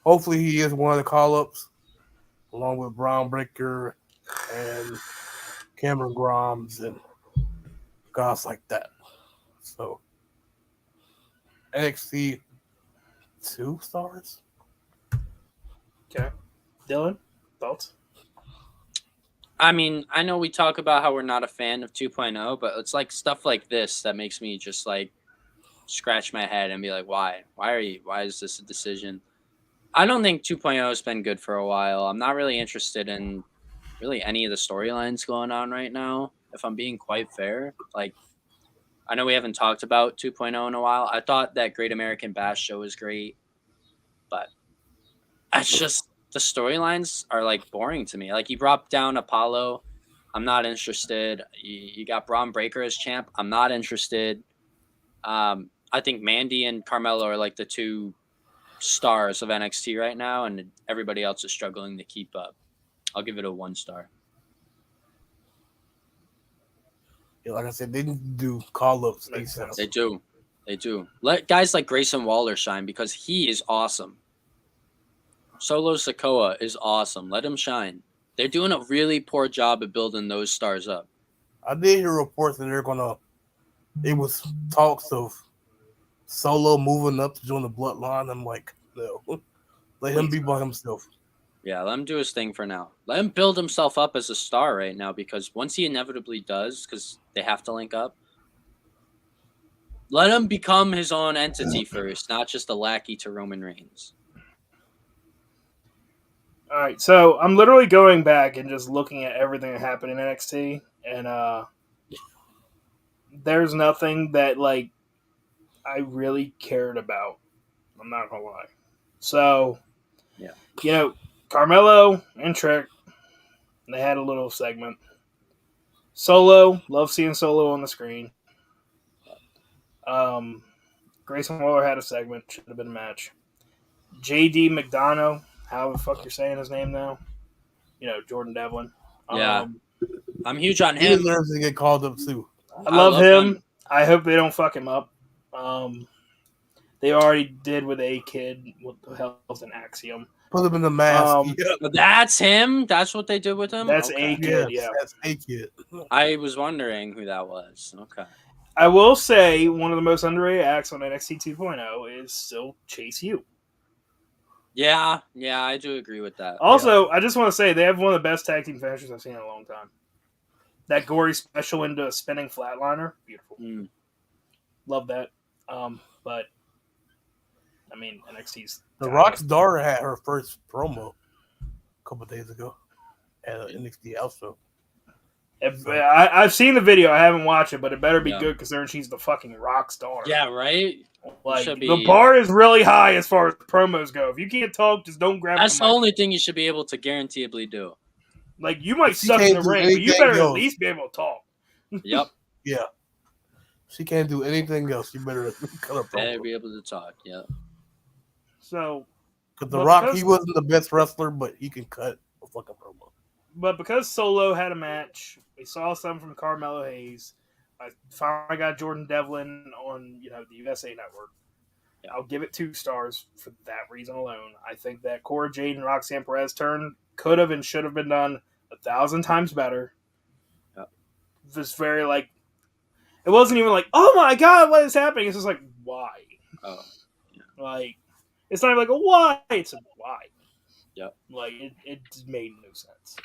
hopefully he is one of the call-ups, along with Braun Breaker and Cameron Grimes and guys like that. So NXT 2 stars. Okay. Dylan, thoughts? I mean, I know we talk about how we're not a fan of 2.0, but it's like stuff like this that makes me just like scratch my head and be like, why? Why is this a decision? I don't think 2.0 has been good for a while. I'm not really interested in really any of the storylines going on right now, if I'm being quite fair. Like, I know we haven't talked about 2.0 in a while. I thought that Great American Bash show was great, but it's just the storylines are like boring to me. Like, you brought down Apollo. I'm not interested. You got Braun Breaker as champ. I'm not interested. I think Mandy and Carmelo are like the two stars of NXT right now, and everybody else is struggling to keep up. I'll give it a 1 star. Yeah, like I said, they need to do call-ups. Makes sense. They do. They do. Let guys like Grayson Waller shine because he is awesome. Solo Sikoa is awesome. Let him shine. They're doing a really poor job of building those stars up. I did hear reports that it was talks of Solo moving up to join the Bloodline. I'm like, no. Let him be by himself. Yeah, let him do his thing for now. Let him build himself up as a star right now, because once he inevitably does, because they have to link up, let him become his own entity first, not just a lackey to Roman Reigns. All right, so I'm literally going back and just looking at everything that happened in NXT, and there's nothing that like I really cared about. I'm not gonna lie. So, Yeah, Carmelo and Trick, they had a little segment. Solo, love seeing Solo on the screen. Grayson Waller had a segment, should have been a match. JD McDonough, how the fuck you're saying his name now? Jordan Devlin. Yeah. I'm huge on He him. deserves to get called up too. I love him. I hope they don't fuck him up. They already did with A Kid. What the hell is an Axiom? Put him in the mask. That's him? That's what they did with him? That's Okay. A Kid, yeah. That's A Kid. I was wondering who that was. Okay. I will say one of the most underrated acts on NXT 2.0 is still Chase U. Yeah, I do agree with that. Also, I just want to say they have one of the best tag team finishers I've seen in a long time. That gory special into a spinning flatliner, beautiful. Love that. But I mean, NXT's The Rock's daughter had her first promo a couple days ago at an NXT house show. I've seen the video. I haven't watched it, but it better be good considering she's the fucking Rock's daughter. Yeah, right? Like, the bar is really high as far as promos go. If you can't talk, just don't grab That's the only thing you should be able to guaranteeably do. Like, you might suck in the ring, but you better at least be able to talk. Yep. Yeah. She can't do anything else. You better cut her promo. Better be able to talk, yeah. So, because The Rock, he wasn't the best wrestler, but he can cut a fucking promo. But because Solo had a match, we saw some from Carmelo Hayes. I finally got Jordan Devlin on the USA Network. Yeah. I'll give it 2 stars for that reason alone. I think that Cora Jade and Roxanne Perez turn could have and should have been done 1,000 times better. Yeah. Just very it wasn't even like, oh my god, what is happening? It's just like, why? Oh, yeah. Like, it's not even like a why, it's a why. Yep. Like, it made no sense.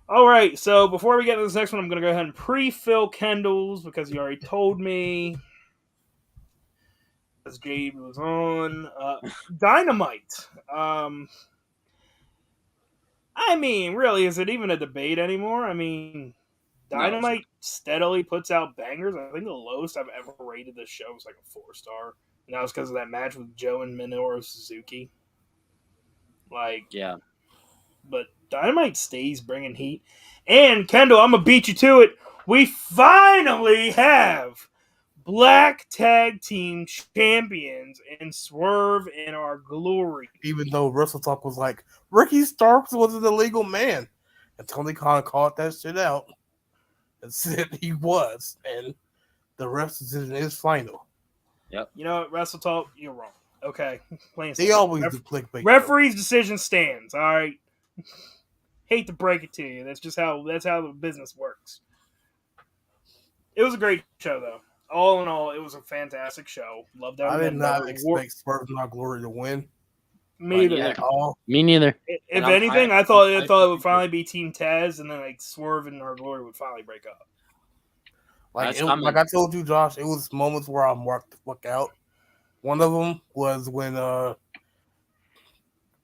All right, so before we get to this next one, I'm going to go ahead and pre-fill Kendall's because he already told me. As Gabe was on. Dynamite. I mean, really, is it even a debate anymore? I mean, Dynamite steadily puts out bangers. I think the lowest I've ever rated this show was like a 4-star. And that was because of that match with Joe and Minoru Suzuki. Yeah. But Dynamite stays bringing heat. And, Kendall, I'm going to beat you to it. We finally have Black Tag Team Champions and Swerve in our glory. Even though Wrestle Talk was like, Ricky Starks was an illegal man. And Tony Khan called that shit out and said he was. And the ref decision is final. Yep. You know what, Wrestle Talk, you're wrong. Okay, plain and They simple. always do clickbait. Referee's decision stands. All right. Hate to break it to you. That's how the business works. It was a great show, though. All in all, it was a fantastic show. Loved I did every not minute. expect Swerve Not Glory to win Me either. Yeah. at all. Me neither. If I'm- anything, I- I thought I- it would finally be Team Taz, and then like Swerve and Our Glory would finally break up. Like I told you, Josh, it was moments where I marked the fuck out. One of them was when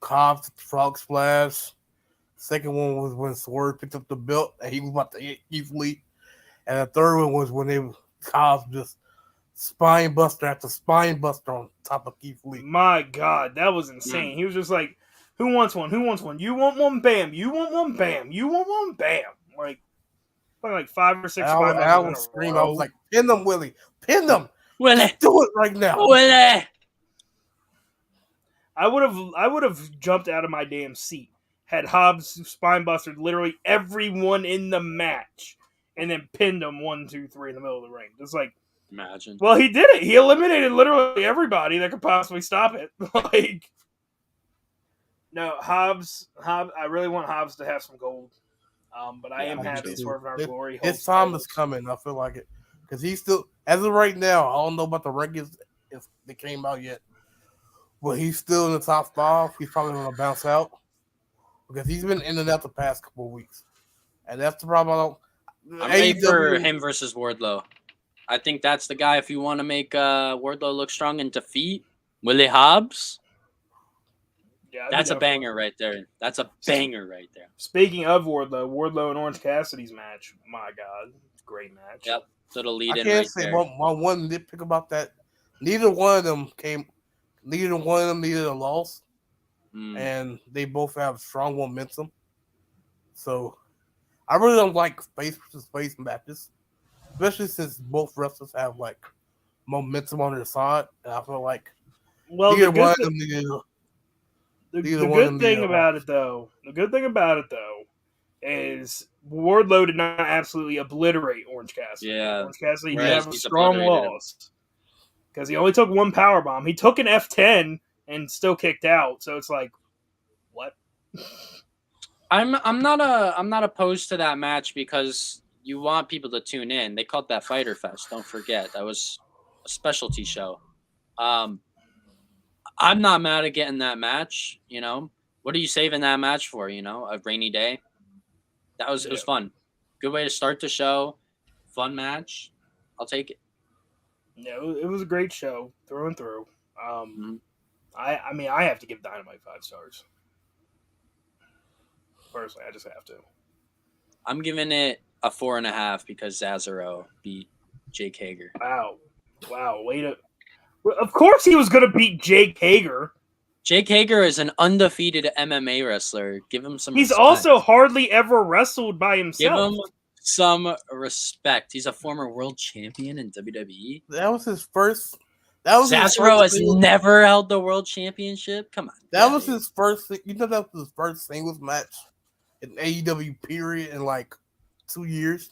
Cobb's frog splash. Second one was when Swerve picked up the belt and he was about to hit Keith Lee. And the third one was when Cobb's just spine buster after spine buster on top of Keith Lee. My God, that was insane. He was just like, "Who wants one? Who wants one? You want one? Bam! You want one? Bam! You want one? Bam!" Like 5 or 6. I was screaming. I was like, "Pin them, Willie! Pin them! Willie, Do it right now!" Willie. I would have jumped out of my damn seat had Hobbs spine busted literally everyone in the match and then pinned them 1, 2, 3 in the middle of the ring. Just like, Imagine. well, he did it. He eliminated literally everybody that could possibly stop it. Like, no, Hobbs. I really want Hobbs to have some gold. But I am happy Swerve Our Glory. His time is coming. I feel like it because he's still, as of right now. I don't know about the rankings if they came out yet, but he's still in the top 5. He's probably going to bounce out because he's been in and out the past couple of weeks, and that's the problem. I'm ready for him versus Wardlow. I think that's the guy if you want to make Wardlow look strong and defeat Willie Hobbs. Yeah, that's a banger right there. That's a banger right there. Speaking of Wardlow and Orange Cassidy's match. My God, great match. Yep, little lead in. I can't say my one nitpick about that. Neither one of them needed a loss, and they both have strong momentum. So I really don't like face versus face matches, especially since both wrestlers have like momentum on their side, and I feel like neither one of them needed. The good thing about it, though, is Wardlow did not absolutely obliterate Orange Cassidy. Yeah, Orange Cassidy did have a strong loss because he only took one powerbomb. He took an F10 and still kicked out. So it's like, what? I'm not opposed to that match because you want people to tune in. They called that Fyter Fest. Don't forget that was a specialty show. I'm not mad at getting that match. You know, what are you saving that match for? You know, a rainy day. It was fun. Good way to start the show. Fun match. I'll take it. No, it was a great show through and through. I mean, I have to give Dynamite 5 stars. Personally, I just have to. I'm giving it a 4.5 because Cesaro beat Jake Hager. Wow. Wait a. Of course he was going to beat Jake Hager. Jake Hager is an undefeated MMA wrestler. Give him some He's respect. also hardly ever wrestled by himself. Give him some respect. He's a former world champion in WWE. That was his first. Cesaro has never held the world championship. Come on. That was his first. You know, that was his first singles match in AEW period in like 2 years.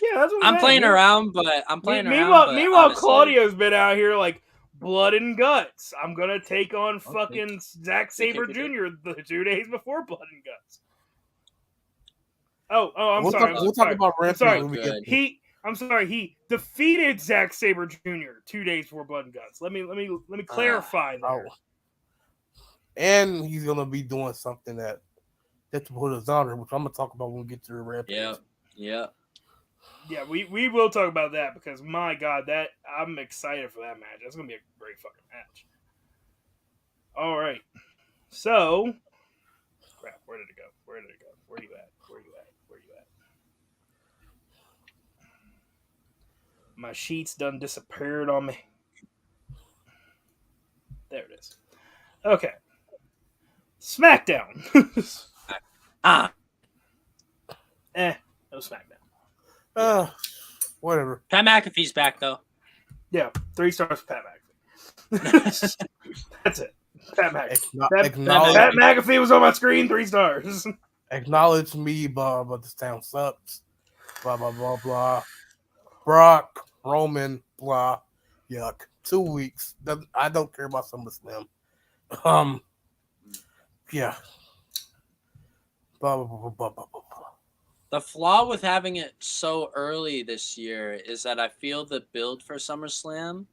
Yeah, that's what I'm playing around, but Meanwhile, Claudio's been out here like blood and guts. I'm gonna take on fucking Zack Sabre Jr. the 2 days before Blood and Guts. I'm sorry. We'll talk about Rampage. He defeated Zack Sabre Jr. 2 days before Blood and Guts. Let me clarify there. And he's gonna be doing something that to put his honor, which I'm gonna talk about when we get to the Rampage. Yeah, we will talk about that because my God, that I'm excited for that match. That's gonna be a great fucking match. All right, so crap. Where did it go? Where you at? My sheets done disappeared on me. There it is. Okay, SmackDown. No SmackDown. Whatever. Pat McAfee's back though. Yeah, 3 stars for Pat McAfee. That's it. Pat McAfee. Pat McAfee was on my screen. 3 stars. Acknowledge me, blah, but this town sucks. Blah blah blah blah. Brock, Roman, blah, yuck. 2 weeks. I don't care about SummerSlam. Um, yeah. Blah, blah, blah, blah, blah, blah. The flaw with having it so early this year is that I feel the build for SummerSlam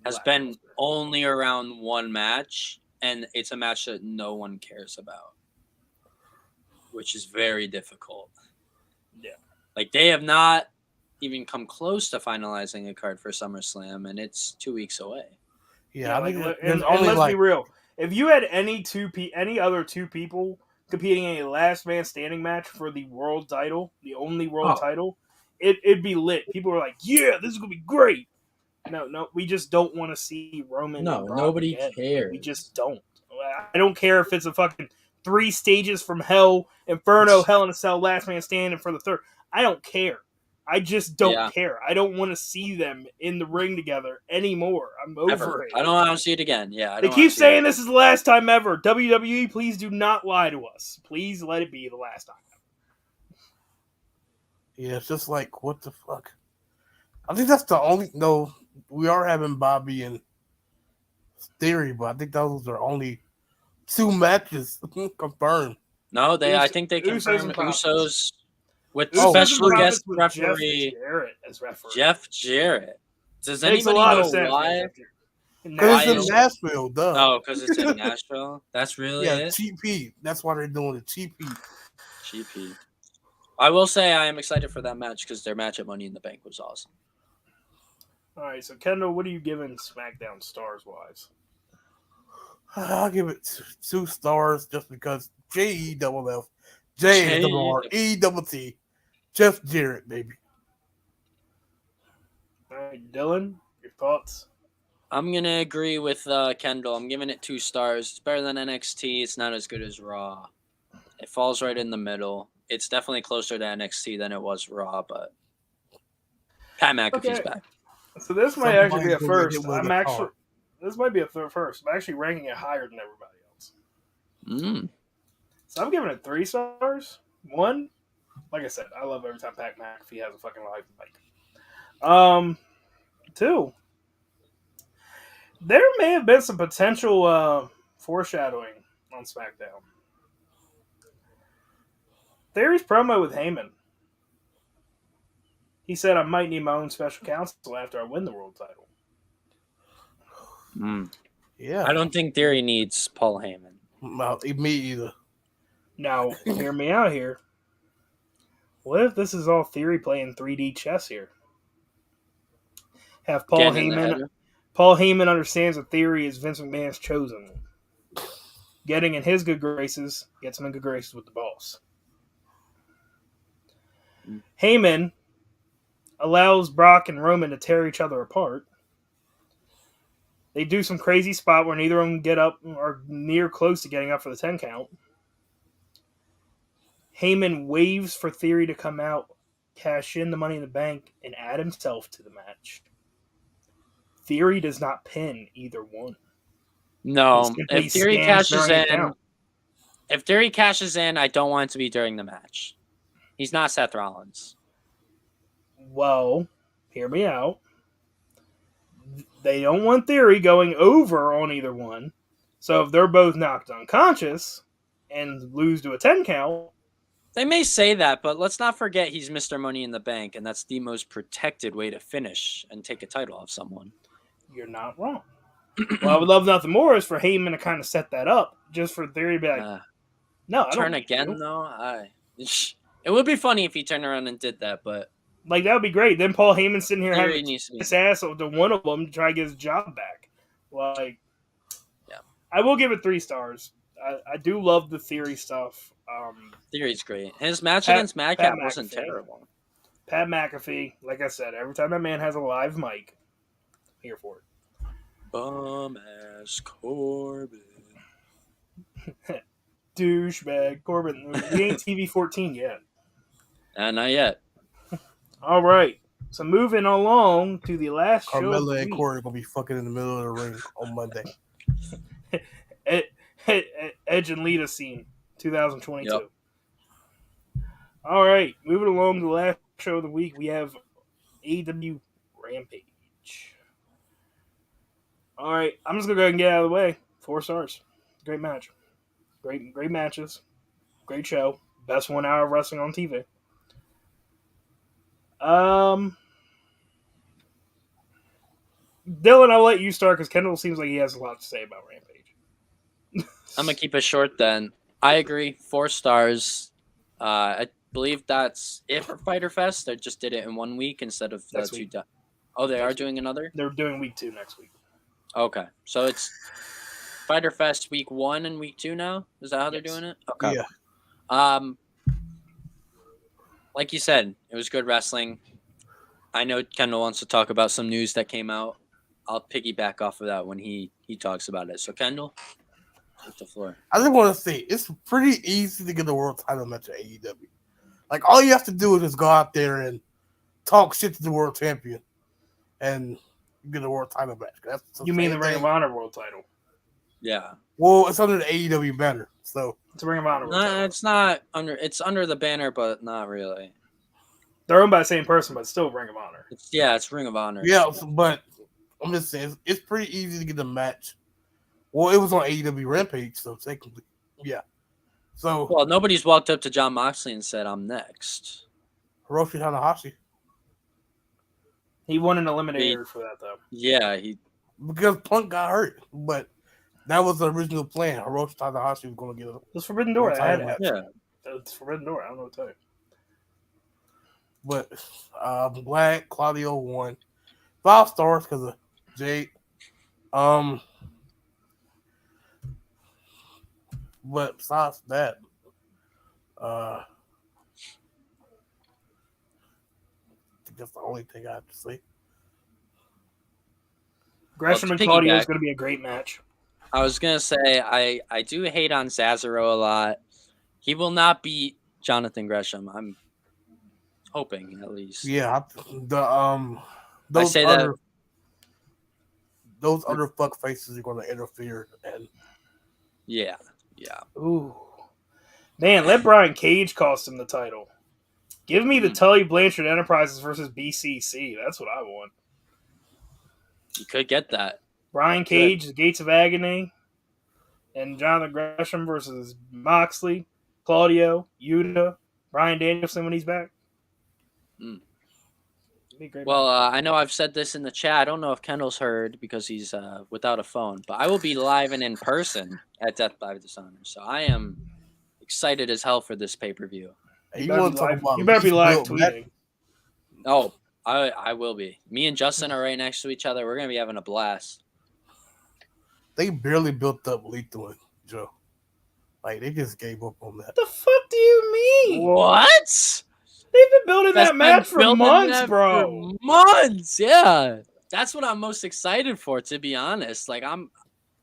has been only around one match, and it's a match that no one cares about, which is very difficult. Yeah. Like, they have not even come close to finalizing a card for SummerSlam, and it's 2 weeks away. Yeah, I think and let's be real. If you had any other two people competing in a last man standing match for the world title, the only world title, it'd be lit. People were like, "Yeah, this is gonna be great." No, we just don't want to see Roman. No, and Brock nobody again. cares. We just don't. I don't care if it's a fucking 3 stages from Hell, Inferno, Hell in a Cell, Last Man Standing for the third. I don't care. I just don't care. I don't want to see them in the ring together anymore. I'm over it. I don't want to see it again. Yeah, they keep saying this is the last time ever. WWE, please do not lie to us. Please let it be the last time ever. Yeah, it's just like, what the fuck? I think that's the only. No, we are having Bobby and Theory, but I think those are only 2 matches confirmed. No, I think they confirmed Usos with Usos special guest with referee Jeff Jarrett as referee. Jeff Jarrett. Does Makes anybody know why? Because it's in Nashville, duh. Oh, because it's in Nashville. That's really it. Cheap Heat. That's why they're doing the Cheap Heat. Cheap Heat. I will say I am excited for that match because their match at Money in the Bank was awesome. All right, so Kendall, what are you giving SmackDown stars wise? I'll give it 2 stars just because J-E-double-F, J-E-double-R-E-double-T, Jeff Jarrett, baby. All right, Dylan, your thoughts? I'm going to agree with Kendall. I'm giving it 2 stars. It's better than NXT. It's not as good as Raw. It falls right in the middle. It's definitely closer to NXT than it was Raw, but Pat McAfee's back. So this might actually be a first. This might be a first. I'm actually ranking it higher than everybody else. So I'm giving it 3 stars. 1, like I said, I love every time Pat McAfee has a fucking live mic. 2, there may have been some potential foreshadowing on SmackDown. Theory's promo with Heyman. He said, I might need my own special counsel after I win the world title. Yeah. I don't think Theory needs Paul Heyman. No, me either. Now, hear me out here. What if this is all Theory playing 3D chess here? Have Paul Heyman. Paul Heyman understands that Theory is Vince McMahon's chosen one. Getting in his good graces gets him in good graces with the boss. Heyman allows Brock and Roman to tear each other apart. They do some crazy spot where neither of them get up or near close to getting up for the 10 count. Heyman waves for Theory to come out, cash in the Money in the Bank, and add himself to the match. Theory does not pin either one. No, if Theory cashes in, I don't want it to be during the match. He's not Seth Rollins. Well, hear me out. They don't want Theory going over on either one. So if they're both knocked unconscious and lose to a 10 count. They may say that, but let's not forget he's Mr. Money in the Bank, and that's the most protected way to finish and take a title off someone. You're not wrong. Well, I would love nothing more is for Heyman to kind of set that up, just for Theory to be like, no, I turn again, though? It would be funny if he turned around and did that, but... Like, that would be great. Then Paul Heyman sitting here having his ass to one of them to try to get his job back. Like, yeah, I will give it 3 stars. I do love the Theory stuff. Theory's great. His match against Madcap wasn't terrible. Pat McAfee, like I said, every time that man has a live mic, I'm here for it. Bum-ass Corbin. Douchebag Corbin. We ain't TV 14 yet. Not yet. All right. So moving along to the last show. Carmella and Corey are going to be fucking in the middle of the ring on Monday. Edge and Lita scene, 2022. Yep. All right. Moving along to the last show of the week, we have AEW Rampage. All right, I'm just gonna go ahead and get out of the way. 4 stars. Great match. Great matches. Great show. Best 1 hour of wrestling on TV. Um, Dylan, I'll let you start because Kendall seems like he has a lot to say about Rampage. I'm gonna keep it short then. I agree. 4 stars. I believe that's it for Fighter Fest. They just did it in 1 week instead of the Next 2 week. Oh, they are Next doing another? They're doing week 2 next week. Okay. So it's Fighter Fest week 1 and week 2 now? Is that how they're doing it? Okay. Yeah. Like you said, it was good wrestling. I know Kendall wants to talk about some news that came out. I'll piggyback off of that when he talks about it. So Kendall, take the floor. I just want to say it's pretty easy to get a world title match at AEW. Like all you have to do is just go out there and talk shit to the world champion, and you get a world title match. That's You mean the Ring thing. of Honor world title? Yeah. Well, it's under the AEW banner, so It's a Ring of Honor world title. It's not under. It's under the banner, but not really. They're owned by the same person, but still Ring of Honor. It's Ring of Honor. yeah. But I'm just saying it's pretty easy to get a match. Well, it was on AEW Rampage, so technically, yeah. So Well, nobody's walked up to John Moxley and said, "I'm next." Hiroshi Tanahashi, He won an eliminator for that, though. Yeah, he. because Punk got hurt, but that was the original plan. Hiroshi Tanahashi was going to get a It's Forbidden Door. I had it. Yeah. It's Forbidden Door. I don't know what to tell you. But I'm glad Claudio won. 5 stars because of Jade. But besides that, I think that's the only thing I have to say. Gresham Well, and to Claudio is piggyback- going to be a great match. I was gonna say I do hate on Cesaro a lot. He will not beat Jonathan Gresham. I'm hoping at least. Yeah, those say other that- those other fuck faces are going to interfere, and Yeah. Ooh. Man, let Brian Cage cost him the title. Give me the Tully Blanchard Enterprises versus BCC. That's what I want. You could get that. Brian Cage, the Gates of Agony, and Jonathan Gresham versus Moxley, Claudio, Yuta, Brian Danielson when he's back. Mm. Be a great Well, match. I know I've said this in the chat. I don't know if Kendall's heard because he's without a phone, but I will be live and in person at Death by Dishonor. So I am excited as hell for this pay-per-view. you want to talk about you better be live least built match? tweeting. Oh, I will be. Me and Justin are right next to each other. We're going to be having a blast. They barely built up Lethal and Joe. Like they just gave up on that. What the fuck do you mean? What? They've been building That's that match been for building months, that bro. for months, yeah. That's what I'm most excited for, to be honest. Like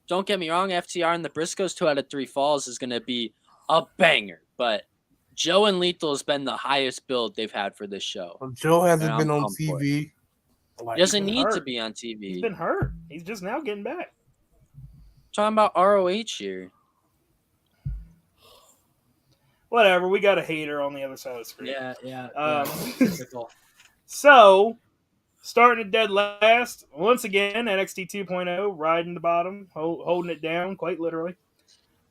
don't get me wrong, FTR and the Briscoes 2 out of 3 falls is gonna be a banger, but Joe and Lethal has been the highest build they've had for this show. Joe hasn't And been I'm on pumped for TV. He doesn't been need to hurt. be on TV. He's been hurt. He's just now getting back. Talking about ROH here. Whatever. We got a hater on the other side of the screen. Yeah. Typical. So, starting at dead last, once again, NXT 2.0, riding the bottom, holding it down, quite literally.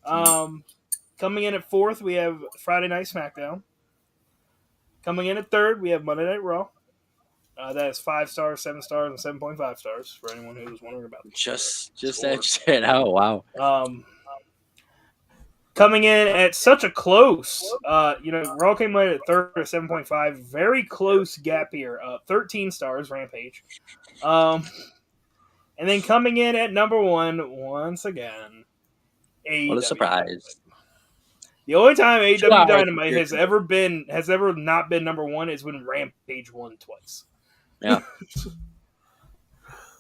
Coming in at 4th, we have Friday Night SmackDown. Coming in at 3rd, we have Monday Night Raw. That is 5 stars, 7 stars, and 7.5 stars for anyone who was wondering about Just score. that shit. Oh wow. Coming in at such a close, Raw came in at 3rd at 7.5. Very close gap here. 13 stars, Rampage. And then coming in at number 1, once again, AEW. What a surprise. The only time AEW Should not Dynamite hurt. has ever not been number 1 is when Rampage won twice. Yeah.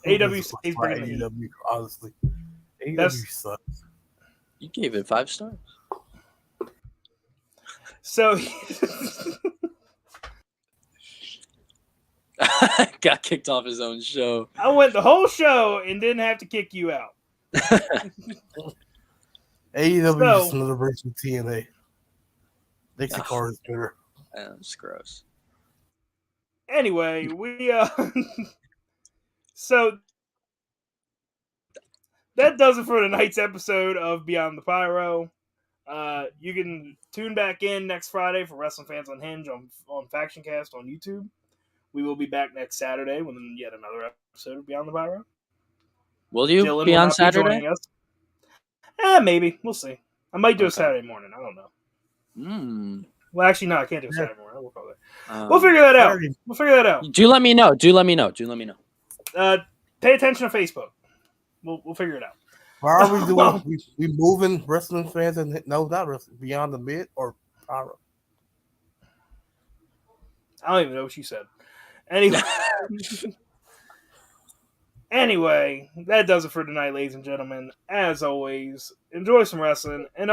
AEW stays bringing the heat. AEW, honestly. AEW That's- sucks. You gave it 5 stars. So Got kicked off his own show. I went the whole show and didn't have to kick you out. AEW So- is just another version of TNA. Dixie Ugh. Carter is better. It's gross. Anyway, we so that does it for tonight's episode of Beyond the Pyro. You can tune back in next Friday for Wrestling Fans Unhinged on Faction Cast on YouTube. We will be back next Saturday with yet another episode of Beyond the Pyro. Will you Dylan be will on not Saturday? joining us. Maybe. We'll see. I might do a Saturday morning. I don't know. Well, actually, no, I can't do a Saturday morning. We'll figure that out. We'll figure that out. Do let me know. Pay attention to Facebook. We'll figure it out. Why are we doing? We moving Wrestling Fans and no, not Wrestling Beyond the Mid or Pyro. I don't even know what you said. Anyway, that does it for tonight, ladies and gentlemen. As always, enjoy some wrestling and